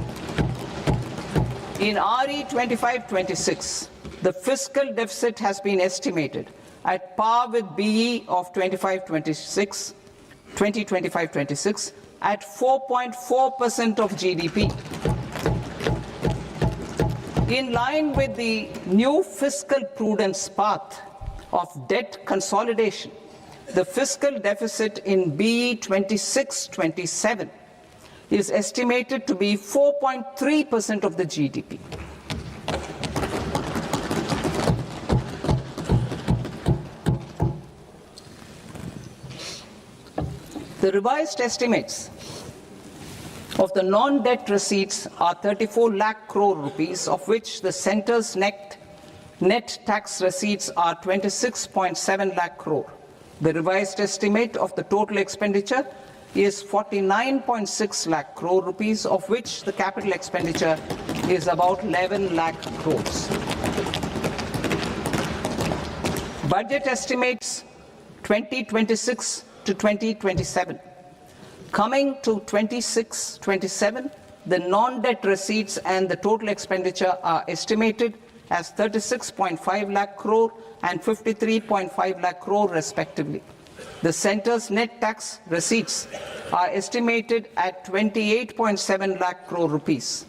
In RE 25-26, the fiscal deficit has been estimated at par with BE of 2025-26 at 4.4% of GDP. In line with the new fiscal prudence path of debt consolidation, the fiscal deficit in BE 26-27 is estimated to be 4.3% of the GDP. The revised estimates of the non-debt receipts are 34 lakh crore rupees, of which the centre's net tax receipts are 26.7 lakh crore. The revised estimate of the total expenditure is 49.6 lakh crore rupees, of which the capital expenditure is about 11 lakh crores. Budget estimates 2026 to 2027. Coming to 26-27, the non-debt receipts and the total expenditure are estimated as 36.5 lakh crore and 53.5 lakh crore respectively. The centre's net tax receipts are estimated at 28.7 lakh crore rupees.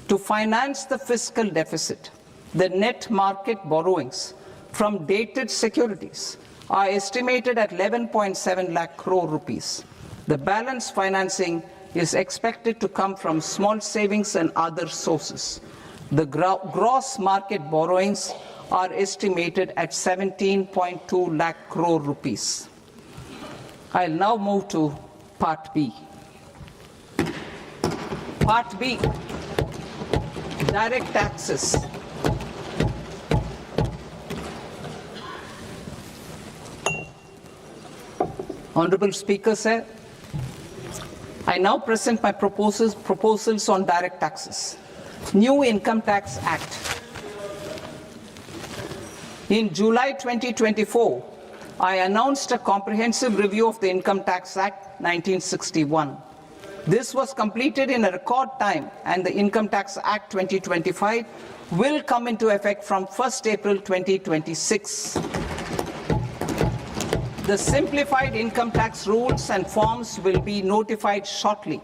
To finance the fiscal deficit, the net market borrowings from dated securities are estimated at 11.7 lakh crore rupees. The balance financing is expected to come from small savings and other sources. The gross market borrowings are estimated at 17.2 lakh crore rupees. I'll now move to Part B. Part B, direct taxes. Honorable Speaker, sir, I now present my proposals on direct taxes. New Income Tax Act. In July 2024, I announced a comprehensive review of the Income Tax Act 1961. This was completed in a record time, and the Income Tax Act 2025 will come into effect from 1st April 2026. The simplified income tax rules and forms will be notified shortly,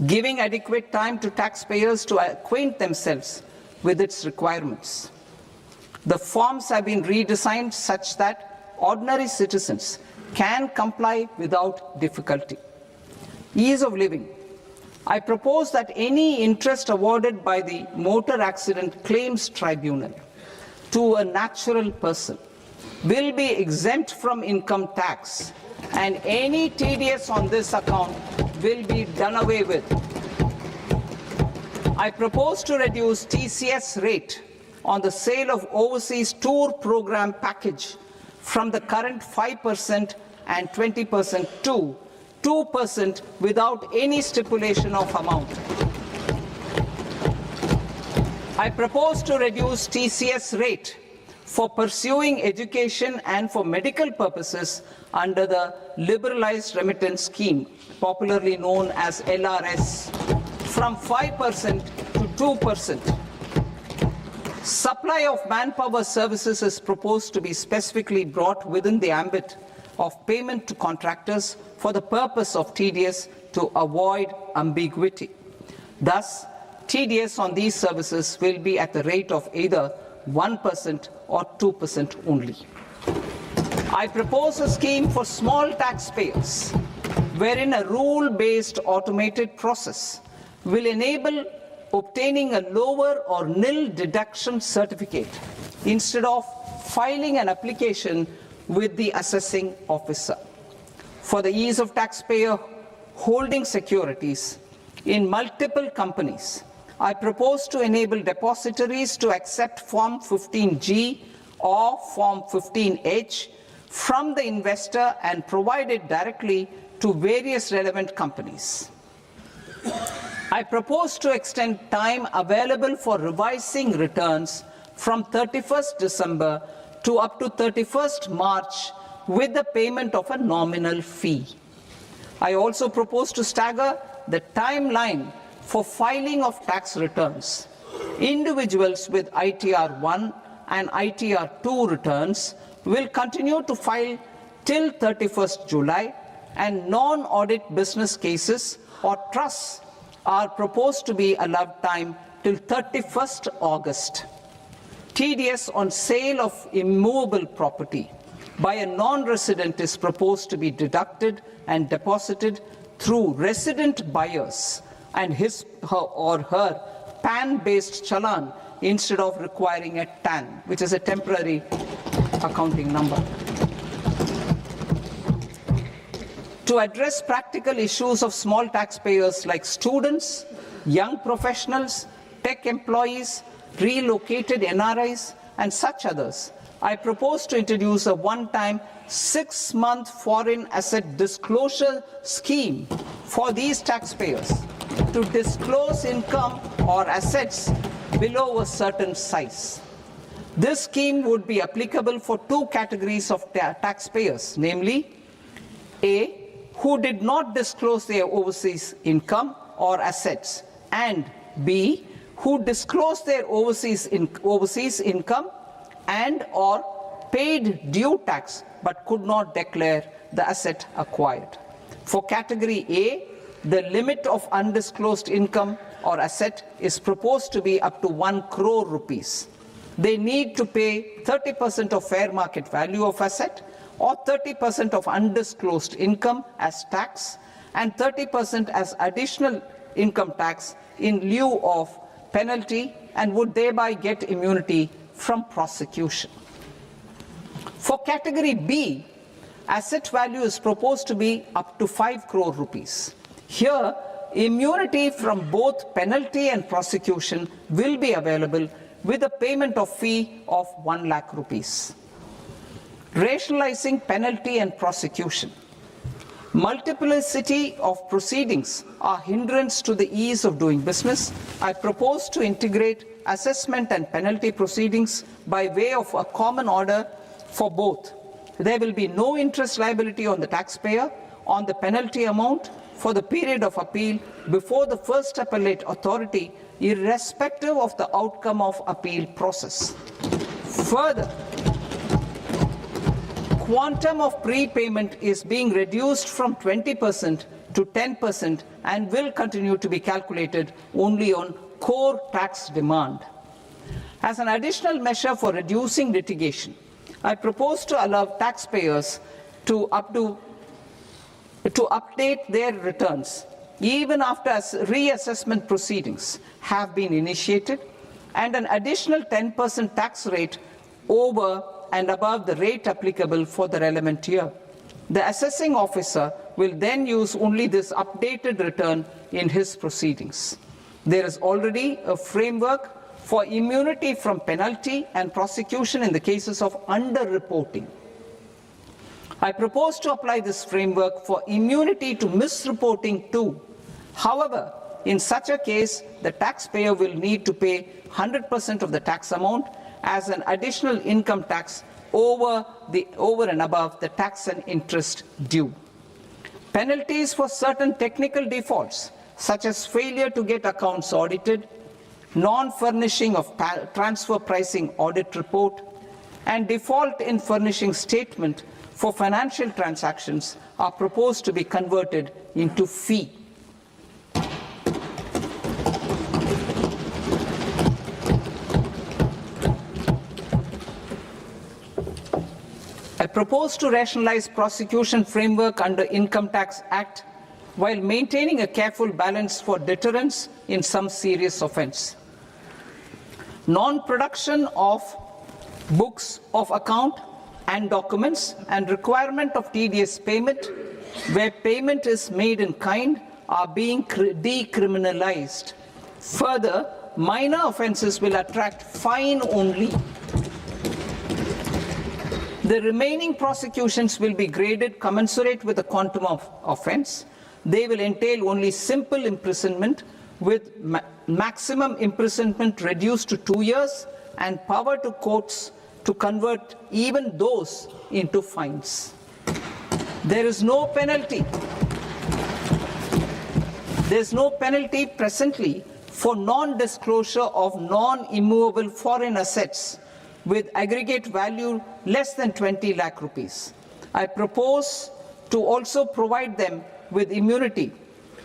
giving adequate time to taxpayers to acquaint themselves with its requirements. The forms have been redesigned such that ordinary citizens can comply without difficulty. Ease of living. I propose that any interest awarded by the Motor Accident Claims Tribunal to a natural person will be exempt from income tax, and any TDS on this account will be done away with. I propose to reduce TCS rate on the sale of overseas tour program package from the current 5% and 20% to 2% without any stipulation of amount. I propose to reduce TCS rate for pursuing education and for medical purposes under the Liberalized Remittance Scheme, popularly known as LRS, from 5% to 2%. Supply of manpower services is proposed to be specifically brought within the ambit of payment to contractors for the purpose of TDS to avoid ambiguity. Thus, TDS on these services will be at the rate of either 1% or 2% only. I propose a scheme for small taxpayers, wherein a rule-based automated process will enable obtaining a lower or nil deduction certificate instead of filing an application with the assessing officer. For the ease of taxpayer holding securities in multiple companies, I propose to enable depositories to accept Form 15G or Form 15H from the investor and provide it directly to various relevant companies. I propose to extend time available for revising returns from 31st December to up to 31st March with the payment of a nominal fee. I also propose to stagger the timeline for filing of tax returns. Individuals with ITR 1 and ITR 2 returns will continue to file till 31st July, and non-audit business cases or trusts are proposed to be allowed time till 31st August. TDS on sale of immovable property by a non-resident is proposed to be deducted and deposited through resident buyers and his or her PAN-based challan instead of requiring a TAN, which is a temporary accounting number. To address practical issues of small taxpayers like students, young professionals, tech employees, relocated NRIs, and such others, I propose to introduce a one-time 6-month foreign asset disclosure scheme for these taxpayers to disclose income or assets below a certain size. This scheme would be applicable for two categories of taxpayers, namely A, who did not disclose their overseas income or assets, and B, who disclosed their overseas income and or paid due tax but could not declare the asset acquired. For category A, the limit of undisclosed income or asset is proposed to be up to 1 crore rupees. they need to pay 30% of fair market value of asset or 30% of undisclosed income as tax and 30% as additional income tax in lieu of penalty and would thereby get immunity from prosecution. For category B, asset value is proposed to be up to 5 crore rupees. Here, immunity from both penalty and prosecution will be available with a payment of fee of 1 lakh rupees. Rationalizing penalty and prosecution. Multiplicity of proceedings are hindrance to the ease of doing business. I propose to integrate assessment and penalty proceedings by way of a common order for both. There will be no interest liability on the taxpayer on the penalty amount for the period of appeal before the first appellate authority, irrespective of the outcome of appeal process. Further, quantum of prepayment is being reduced from 20% to 10% and will continue to be calculated only on core tax demand. As an additional measure for reducing litigation, I propose to allow taxpayers to update their returns even after reassessment proceedings have been initiated, and an additional 10% tax rate over and above the rate applicable for the relevant year. The assessing officer will then use only this updated return in his proceedings. There is already a framework for immunity from penalty and prosecution in the cases of underreporting. I propose to apply this framework for immunity to misreporting too. However, in such a case, the taxpayer will need to pay 100% of the tax amount as an additional income tax over and above the tax and interest due. Penalties for certain technical defaults, such as failure to get accounts audited, non-furnishing of transfer pricing audit report, and default in furnishing statement for financial transactions are proposed to be converted into fee. I propose to rationalize prosecution framework under Income Tax Act while maintaining a careful balance for deterrence in some serious offence. Non-production of books of account and documents and requirement of TDS payment where payment is made in kind are being decriminalized. Further, minor offences will attract fine only. The remaining prosecutions will be graded commensurate with the quantum of offence. They will entail only simple imprisonment with maximum imprisonment reduced to 2 years and power to courts to convert even those into fines. There is no penalty. There is no penalty presently for non-disclosure of non-immovable foreign assets with aggregate value less than 20 lakh rupees. I propose to also provide them with immunity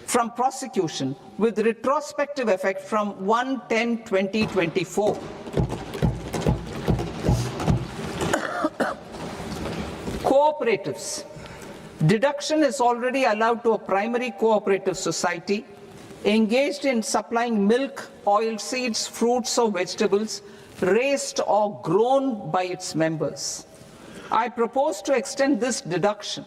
from prosecution with retrospective effect from 1/10/2024. Cooperatives. Deduction is already allowed to a primary cooperative society engaged in supplying milk, oilseeds, fruits or vegetables raised or grown by its members. I propose to extend this deduction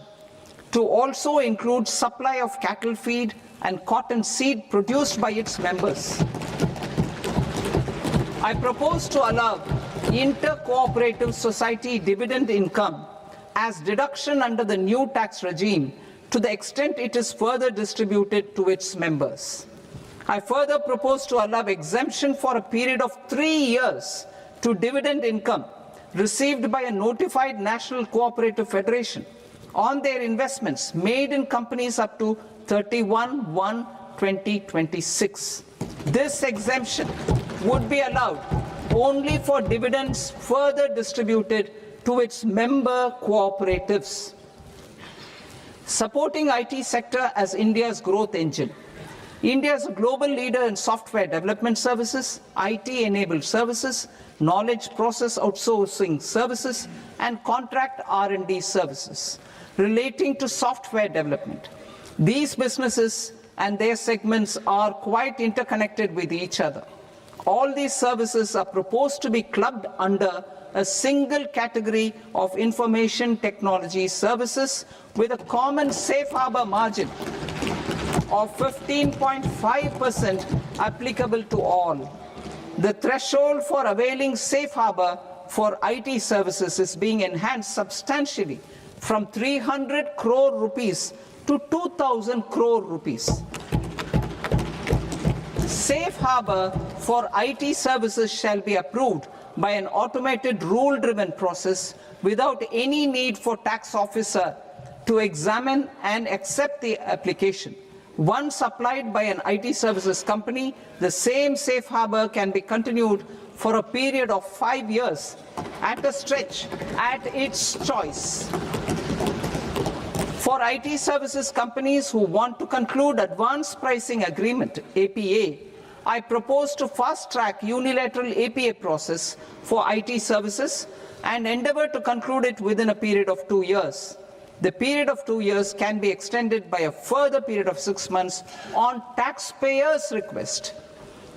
to also include supply of cattle feed and cotton seed produced by its members. I propose to allow inter-cooperative society dividend income as deduction under the new tax regime to the extent it is further distributed to its members. I further propose to allow exemption for a period of 3 years to dividend income received by a notified national cooperative federation on their investments made in companies up to 31/1/2026. This exemption would be allowed only for dividends further distributed to its member cooperatives. Supporting IT sector as India's growth engine. India is a global leader in software development services, IT-enabled services, knowledge process outsourcing services, and contract R&D services relating to software development. These businesses and their segments are quite interconnected with each other. All these services are proposed to be clubbed under a single category of information technology services with a common safe harbor margin of 15.5% applicable to all. The threshold for availing safe harbor for IT services is being enhanced substantially from 300 crore rupees to 2,000 crore rupees. Safe harbor for IT services shall be approved by an automated rule-driven process without any need for tax officer to examine and accept the application. Once applied by an IT services company, the same safe harbor can be continued for a period of 5 years at a stretch at its choice. For IT services companies who want to conclude advanced pricing agreement, APA, I propose to fast-track unilateral APA process for IT services and endeavor to conclude it within a period of 2 years. The period of 2 years can be extended by a further period of 6 months on taxpayers' request.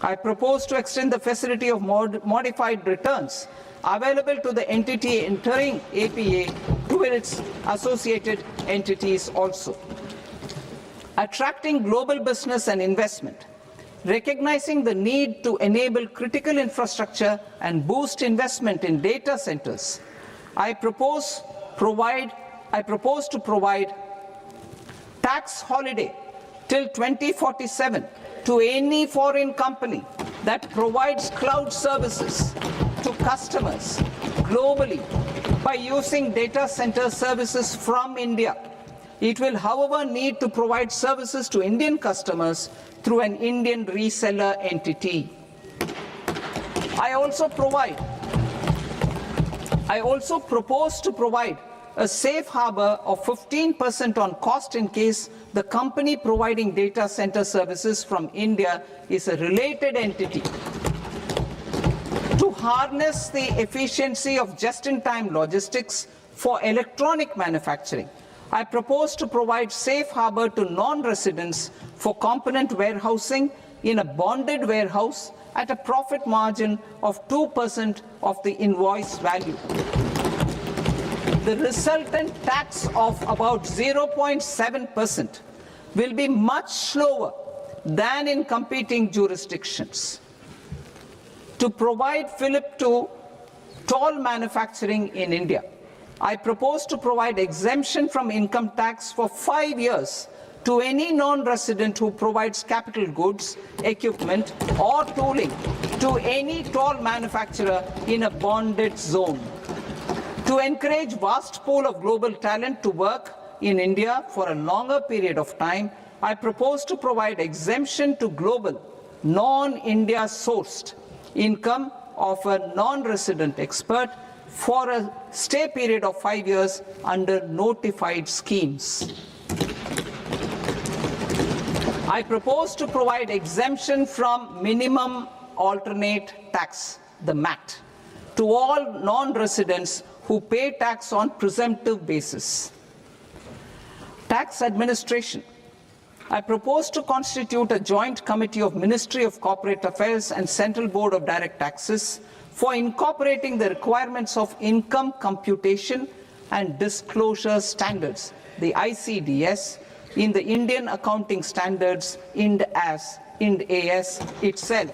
I propose to extend the facility of modified returns available to the entity entering APA to its associated entities also. Attracting global business and investment. Recognizing the need to enable critical infrastructure and boost investment in data centers, I propose to provide tax holiday till 2047 to any foreign company that provides cloud services to customers globally by using data center services from India. It will, however, need to provide services to Indian customers through an Indian reseller entity. I also propose to provide a safe harbor of 15% on cost in case the company providing data center services from India is a related entity. To harness the efficiency of just-in-time logistics for electronic manufacturing, I propose to provide safe harbor to non-residents for component warehousing in a bonded warehouse at a profit margin of 2% of the invoice value. The resultant tax of about 0.7% will be much lower than in competing jurisdictions. To provide fillip to toll manufacturing in India, I propose to provide exemption from income tax for 5 years to any non-resident who provides capital goods, equipment, or tooling to any toll manufacturer in a bonded zone. To encourage vast pool of global talent to work in India for a longer period of time, I propose to provide exemption to global, non-India sourced income of a non-resident expert for a stay period of 5 years under notified schemes. I propose to provide exemption from minimum alternate tax, the MAT, to all non-residents who pay tax on presumptive basis. Tax administration. I propose to constitute a joint committee of Ministry of Corporate Affairs and Central Board of Direct Taxes for incorporating the requirements of income computation and disclosure standards, the ICDS, in the Indian Accounting Standards, IND AS itself.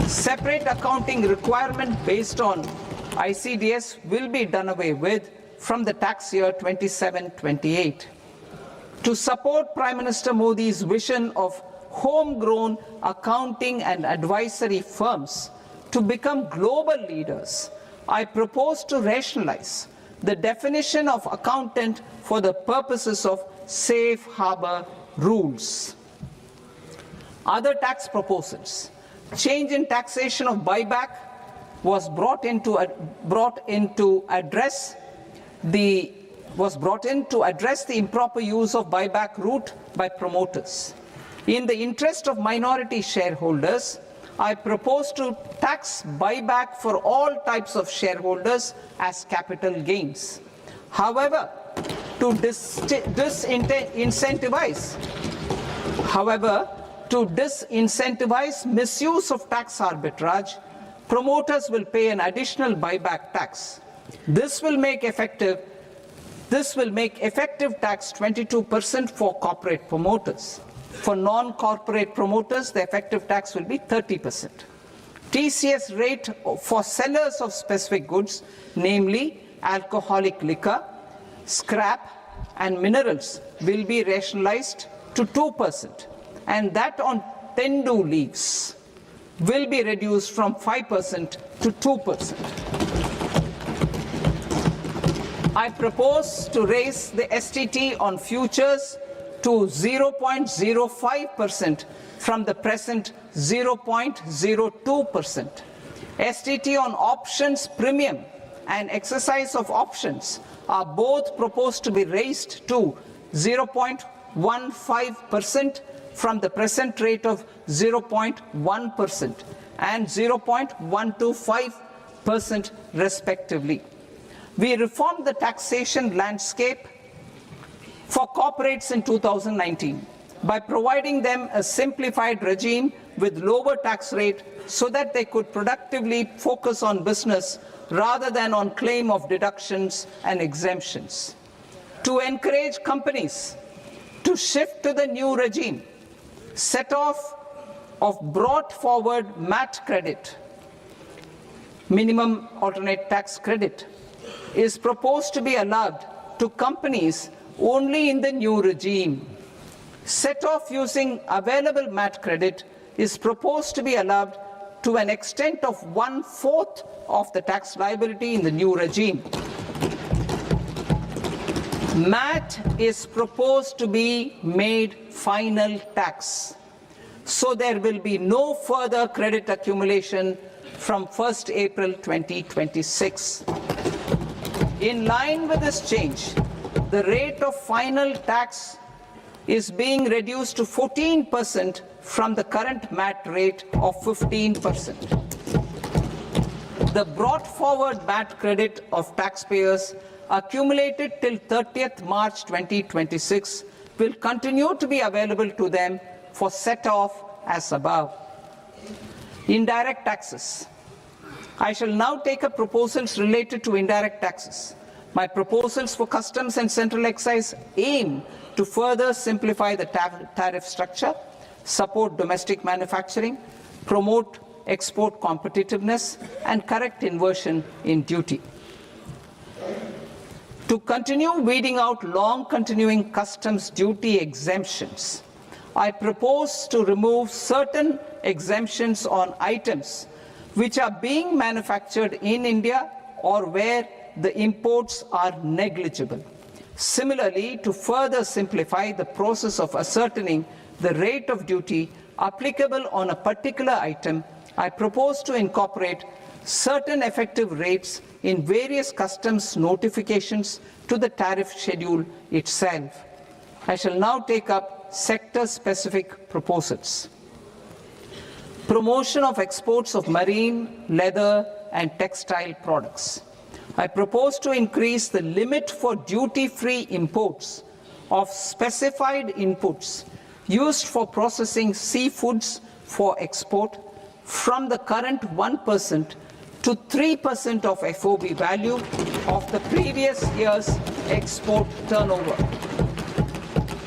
Separate accounting requirement based on ICDS will be done away with from the tax year 27-28. To support Prime Minister Modi's vision of homegrown accounting and advisory firms to become global leaders, I propose to rationalize the definition of accountant for the purposes of safe harbor rules. Other tax proposals. Change in taxation of buyback was brought in to address the improper use of buyback route by promoters. In the interest of minority shareholders, I propose to tax buyback for all types of shareholders as capital gains. However, to disincentivize misuse of tax arbitrage, promoters will pay an additional buyback tax. This will make effective tax 22% for corporate promoters. For non-corporate promoters, the effective tax will be 30%. TCS rate for sellers of specific goods, namely alcoholic liquor, scrap, and minerals, will be rationalized to 2%, and that on Tendu leaves will be reduced from 5% to 2%. I propose to raise the STT on futures to 0.05% from the present 0.02%. STT on options premium and exercise of options are both proposed to be raised to 0.15% from the present rate of 0.1% and 0.125% respectively. We reformed the taxation landscape for corporates in 2019 by providing them a simplified regime with lower tax rate so that they could productively focus on business rather than on claim of deductions and exemptions. To encourage companies to shift to the new regime, set-off of brought forward MAT credit, minimum alternate tax credit, is proposed to be allowed to companies only in the new regime. Set-off using available MAT credit is proposed to be allowed to an extent of 1/4 of the tax liability in the new regime. MAT is proposed to be made final tax, so there will be no further credit accumulation from 1st April 2026. In line with this change, the rate of final tax is being reduced to 14% from the current MAT rate of 15%. The brought forward MAT credit of taxpayers accumulated till 30th March 2026 will continue to be available to them for set-off as above. Indirect taxes. I shall now take up proposals related to indirect taxes. My proposals for customs and central excise aim to further simplify the tariff structure, support domestic manufacturing, promote export competitiveness, and correct inversion in duty. To continue weeding out long-continuing customs duty exemptions, I propose to remove certain exemptions on items which are being manufactured in India or where the imports are negligible. Similarly, to further simplify the process of ascertaining the rate of duty applicable on a particular item, I propose to incorporate certain effective rates in various customs notifications to the tariff schedule itself. I shall now take up sector-specific proposals. Promotion of exports of marine, leather, and textile products. I propose to increase the limit for duty-free imports of specified inputs used for processing seafoods for export from the current 1% to 3% of FOB value of the previous year's export turnover.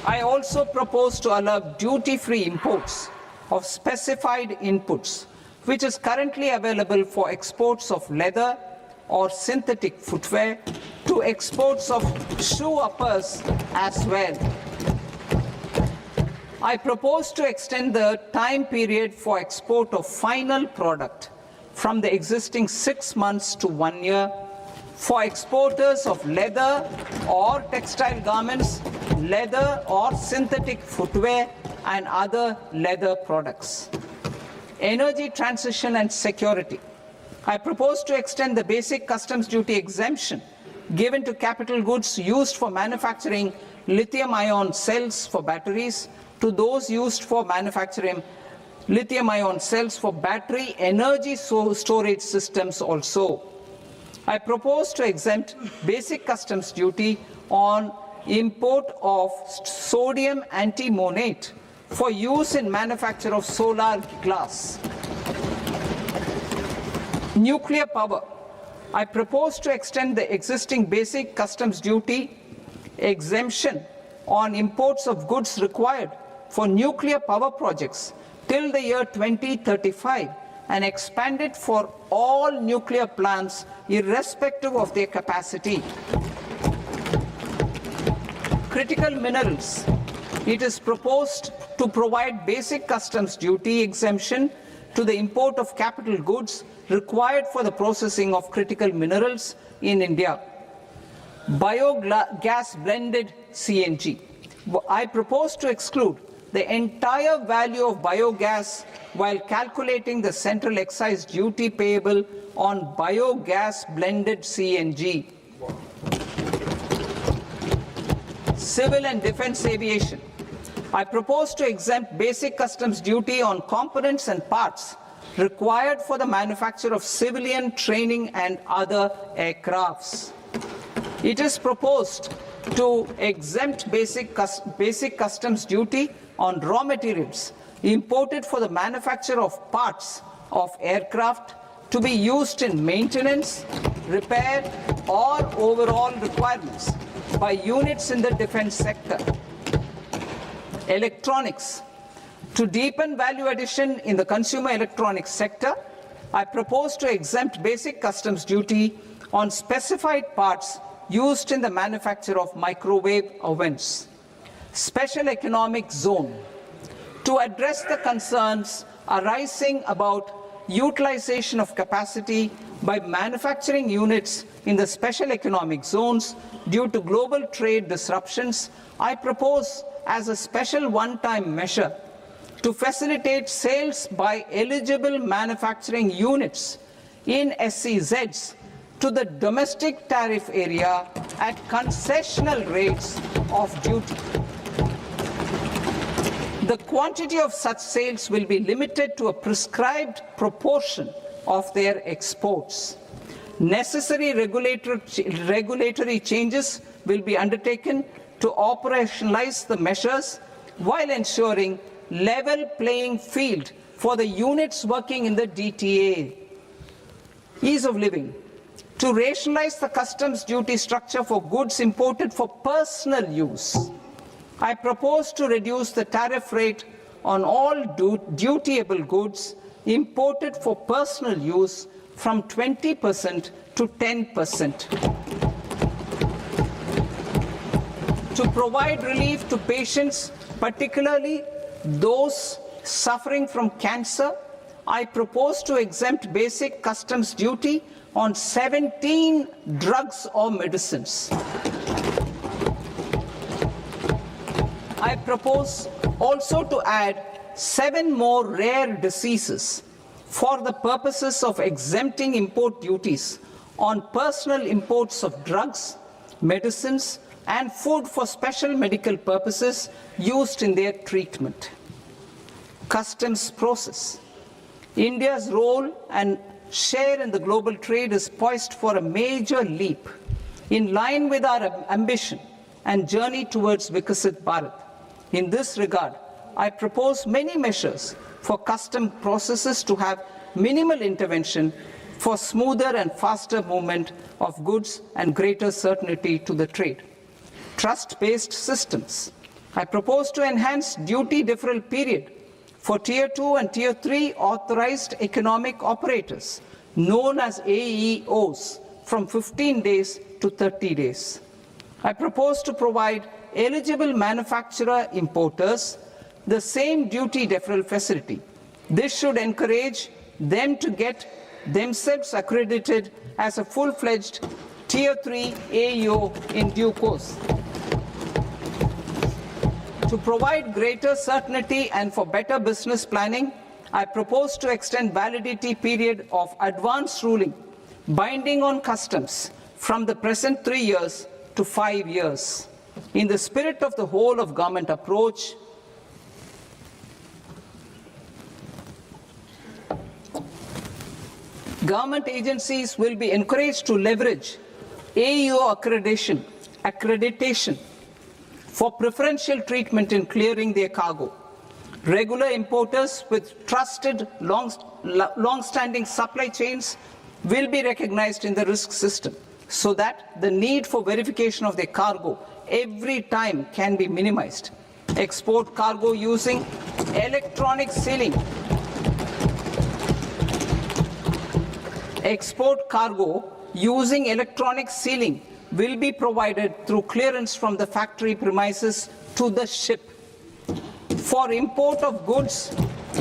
I also propose to allow duty-free imports of specified inputs, which is currently available for exports of leather or synthetic footwear, to exports of shoe uppers as well. I propose to extend the time period for export of final product from the existing 6 months to 1 year for exporters of leather or textile garments, leather or synthetic footwear, and other leather products. Energy transition and security. I propose to extend the basic customs duty exemption given to capital goods used for manufacturing lithium-ion cells for batteries to those used for manufacturing lithium-ion cells for battery energy storage systems also. I propose to exempt basic customs duty on import of sodium antimonate for use in manufacture of solar glass. Nuclear power. I propose to extend the existing basic customs duty exemption on imports of goods required for nuclear power projects till the year 2035 and expand it for all nuclear plants irrespective of their capacity. Critical minerals. It is proposed to provide basic customs duty exemption to the import of capital goods required for the processing of critical minerals in India. Biogas blended CNG. I propose to exclude the entire value of biogas while calculating the central excise duty payable on biogas blended CNG. Civil and defense aviation. I propose to exempt basic customs duty on components and parts required for the manufacture of civilian training and other aircrafts. It is proposed to exempt basic customs duty on raw materials imported for the manufacture of parts of aircraft to be used in maintenance, repair, or overall requirements by units in the defense sector. Electronics. To deepen value addition in the consumer electronics sector, I propose to exempt basic customs duty on specified parts used in the manufacture of microwave ovens. Special economic zone. To address the concerns arising about utilization of capacity by manufacturing units in the special economic zones due to global trade disruptions, I propose as a special one-time measure to facilitate sales by eligible manufacturing units in SEZs to the domestic tariff area at concessional rates of duty. The quantity of such sales will be limited to a prescribed proportion of their exports. Necessary regulatory changes will be undertaken to operationalize the measures while ensuring level playing field for the units working in the DTA. Ease of living. To rationalize the customs duty structure for goods imported for personal use, I propose to reduce the tariff rate on all dutiable goods imported for personal use from 20% to 10%. To provide relief to patients, particularly those suffering from cancer, I propose to exempt basic customs duty on 17 drugs or medicines. I propose also to add 7 more rare diseases for the purposes of exempting import duties on personal imports of drugs, medicines, and food for special medical purposes used in their treatment. Customs process. India's role and share in the global trade is poised for a major leap in line with our ambition and journey towards Vikasit Bharat. In this regard, I propose many measures for custom processes to have minimal intervention for smoother and faster movement of goods and greater certainty to the trade. Trust-based systems. I propose to enhance duty deferral period for Tier 2 and Tier 3 authorized economic operators, known as AEOs, from 15 days to 30 days. I propose to provide eligible manufacturer importers the same duty deferral facility. This should encourage them to get themselves accredited as a full-fledged Tier 3 AEO in due course. To provide greater certainty and for better business planning, I propose to extend validity period of advance ruling binding on customs from the present 3 years to 5 years. In the spirit of the whole of government approach, government agencies will be encouraged to leverage AEO accreditation for preferential treatment in clearing their cargo. Regular importers with trusted long-standing supply chains will be recognized in the risk system so that the need for verification of their cargo every time can be minimized. Export cargo using electronic sealing. Export cargo using electronic sealing will be provided through clearance from the factory premises to the ship. For import of goods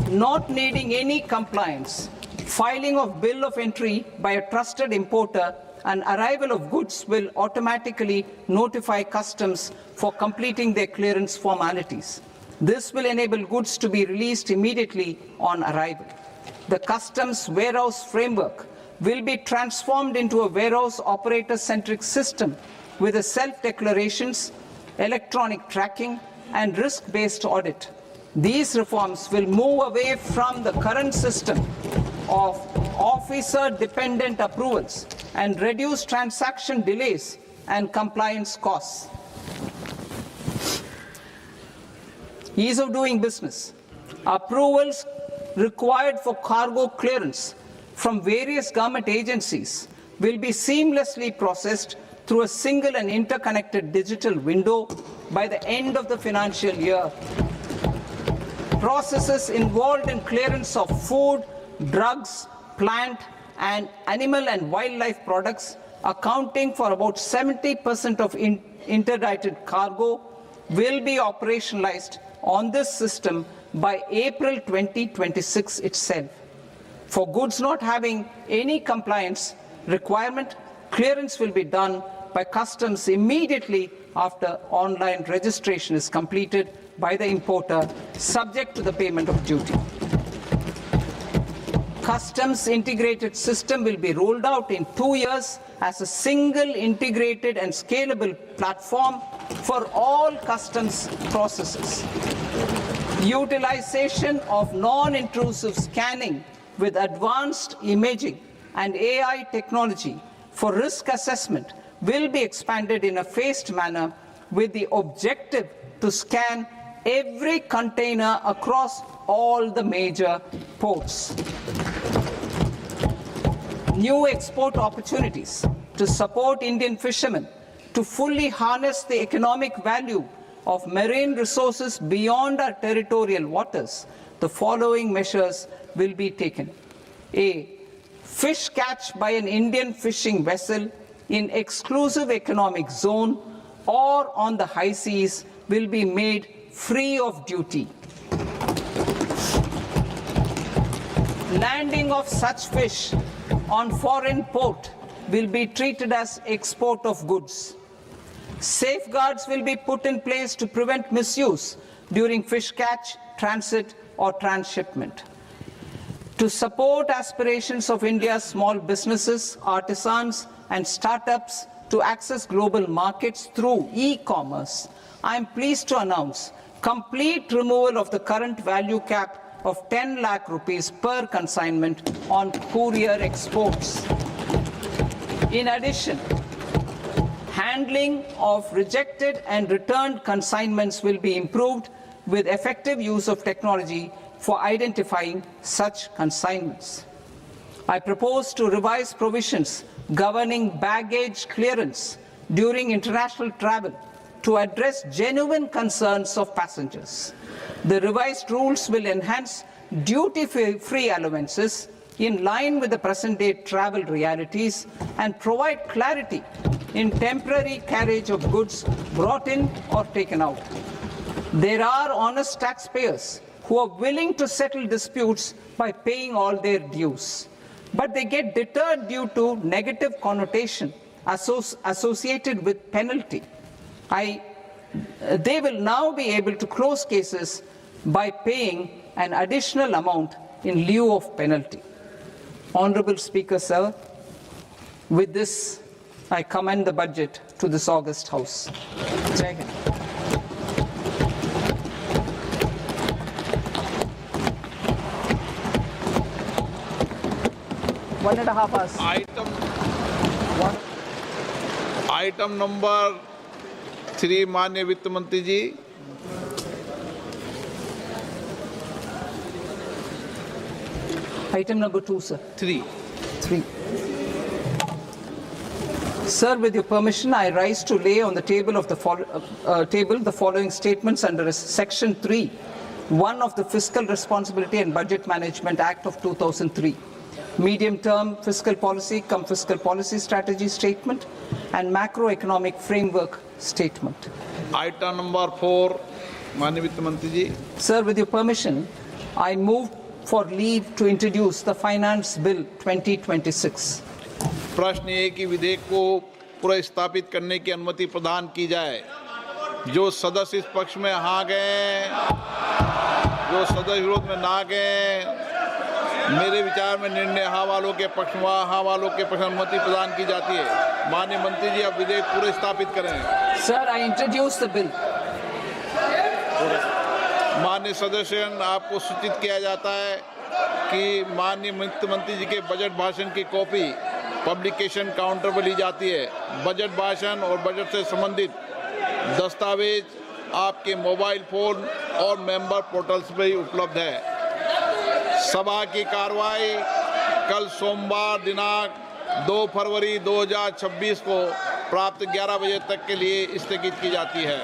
not needing any compliance, filing of bill of entry by a trusted importer and arrival of goods will automatically notify customs for completing their clearance formalities. This will enable goods to be released immediately on arrival. The customs warehouse framework will be transformed into a warehouse operator-centric system with a self-declarations, electronic tracking, and risk-based audit. These reforms will move away from the current system of officer-dependent approvals and reduce transaction delays and compliance costs. Ease of doing business. Approvals required for cargo clearance from various government agencies will be seamlessly processed through a single and interconnected digital window by the end of the financial year. Processes involved in clearance of food, drugs, plant, and animal and wildlife products, accounting for about 70% of interdicted cargo, will be operationalized on this system by April 2026 itself. For goods not having any compliance requirement, clearance will be done by customs immediately after online registration is completed by the importer, subject to the payment of duty. Customs integrated system will be rolled out in 2 years as a single integrated and scalable platform for all customs processes. Utilization of non-intrusive scanning with advanced imaging and AI technology for risk assessment will be expanded in a phased manner with the objective to scan every container across all the major ports. New export opportunities to support Indian fishermen to fully harness the economic value of marine resources beyond our territorial waters. The following measures will be taken. A. Fish catch by an Indian fishing vessel in exclusive economic zone or on the high seas will be made free of duty. Landing of such fish on foreign port will be treated as export of goods. Safeguards will be put in place to prevent misuse during fish catch, transit, or transshipment. To support aspirations of India's small businesses, artisans, and startups to access global markets through e-commerce, I am pleased to announce complete removal of the current value cap of 10 lakh rupees per consignment on courier exports. In addition, handling of rejected and returned consignments will be improved with effective use of technology for identifying such consignments. I propose to revise provisions governing baggage clearance during international travel to address genuine concerns of passengers. The revised rules will enhance duty-free allowances in line with the present-day travel realities and provide clarity in temporary carriage of goods brought in or taken out. There are honest taxpayers who are willing to settle disputes by paying all their dues, but they get deterred due to negative connotation associated with penalty. They will now be able to close cases by paying an additional amount in lieu of penalty. Honorable Speaker, sir, with this, I commend the budget to this august House. Jai Hind. One and a half hours. Item number 3 माननीय वित्त मंत्री जी। Item number 2, sir. 3। Sir, with your permission, I rise to lay on the table of the following statements under Section 3, 1 of the Fiscal Responsibility and Budget Management Act of 2003, medium-term fiscal policy cum fiscal policy strategy statement, and macroeconomic framework statement. Item number 4 माननीय वित्त मंत्री जी। Sir, with your permission, I move for leave to introduce the Finance Bill 2026. प्रश्न ये कि विधेयक को पुनर्स्थापित करने की अनुमति प्रदान की जाए। जो सदस्य इस पक्ष में हाँ गए, जो सदस्य विरोध में ना गए, मेरे विचार में निर्णय हाँ वालों के पक्ष में, हाँ वालों के पक्ष में अनुमति प्रदान की जाती है। माननीय मंत्री जी, अब विधेयक पुनर्स्थापित करें। Sir, I introduce the bill. माननीय सदस्यगण, आपको सूचित किया जाता है कि माननीय वित्त मंत्री जी के बजट भाषण की कॉपी पब्लिकेशन काउंटर पर ली जाती है। बजट भाषण और बजट से संबंधित दस्तावेज आपके मोबाइल फोन और मेंबर पोर्टल्स पर ही उपलब्ध है। सभा की कार्रवाई कल सोमवार दिनांक 2 फरवरी 2026 को प्राप्त 11 बजे तक के लिए स्थगित की जाती है।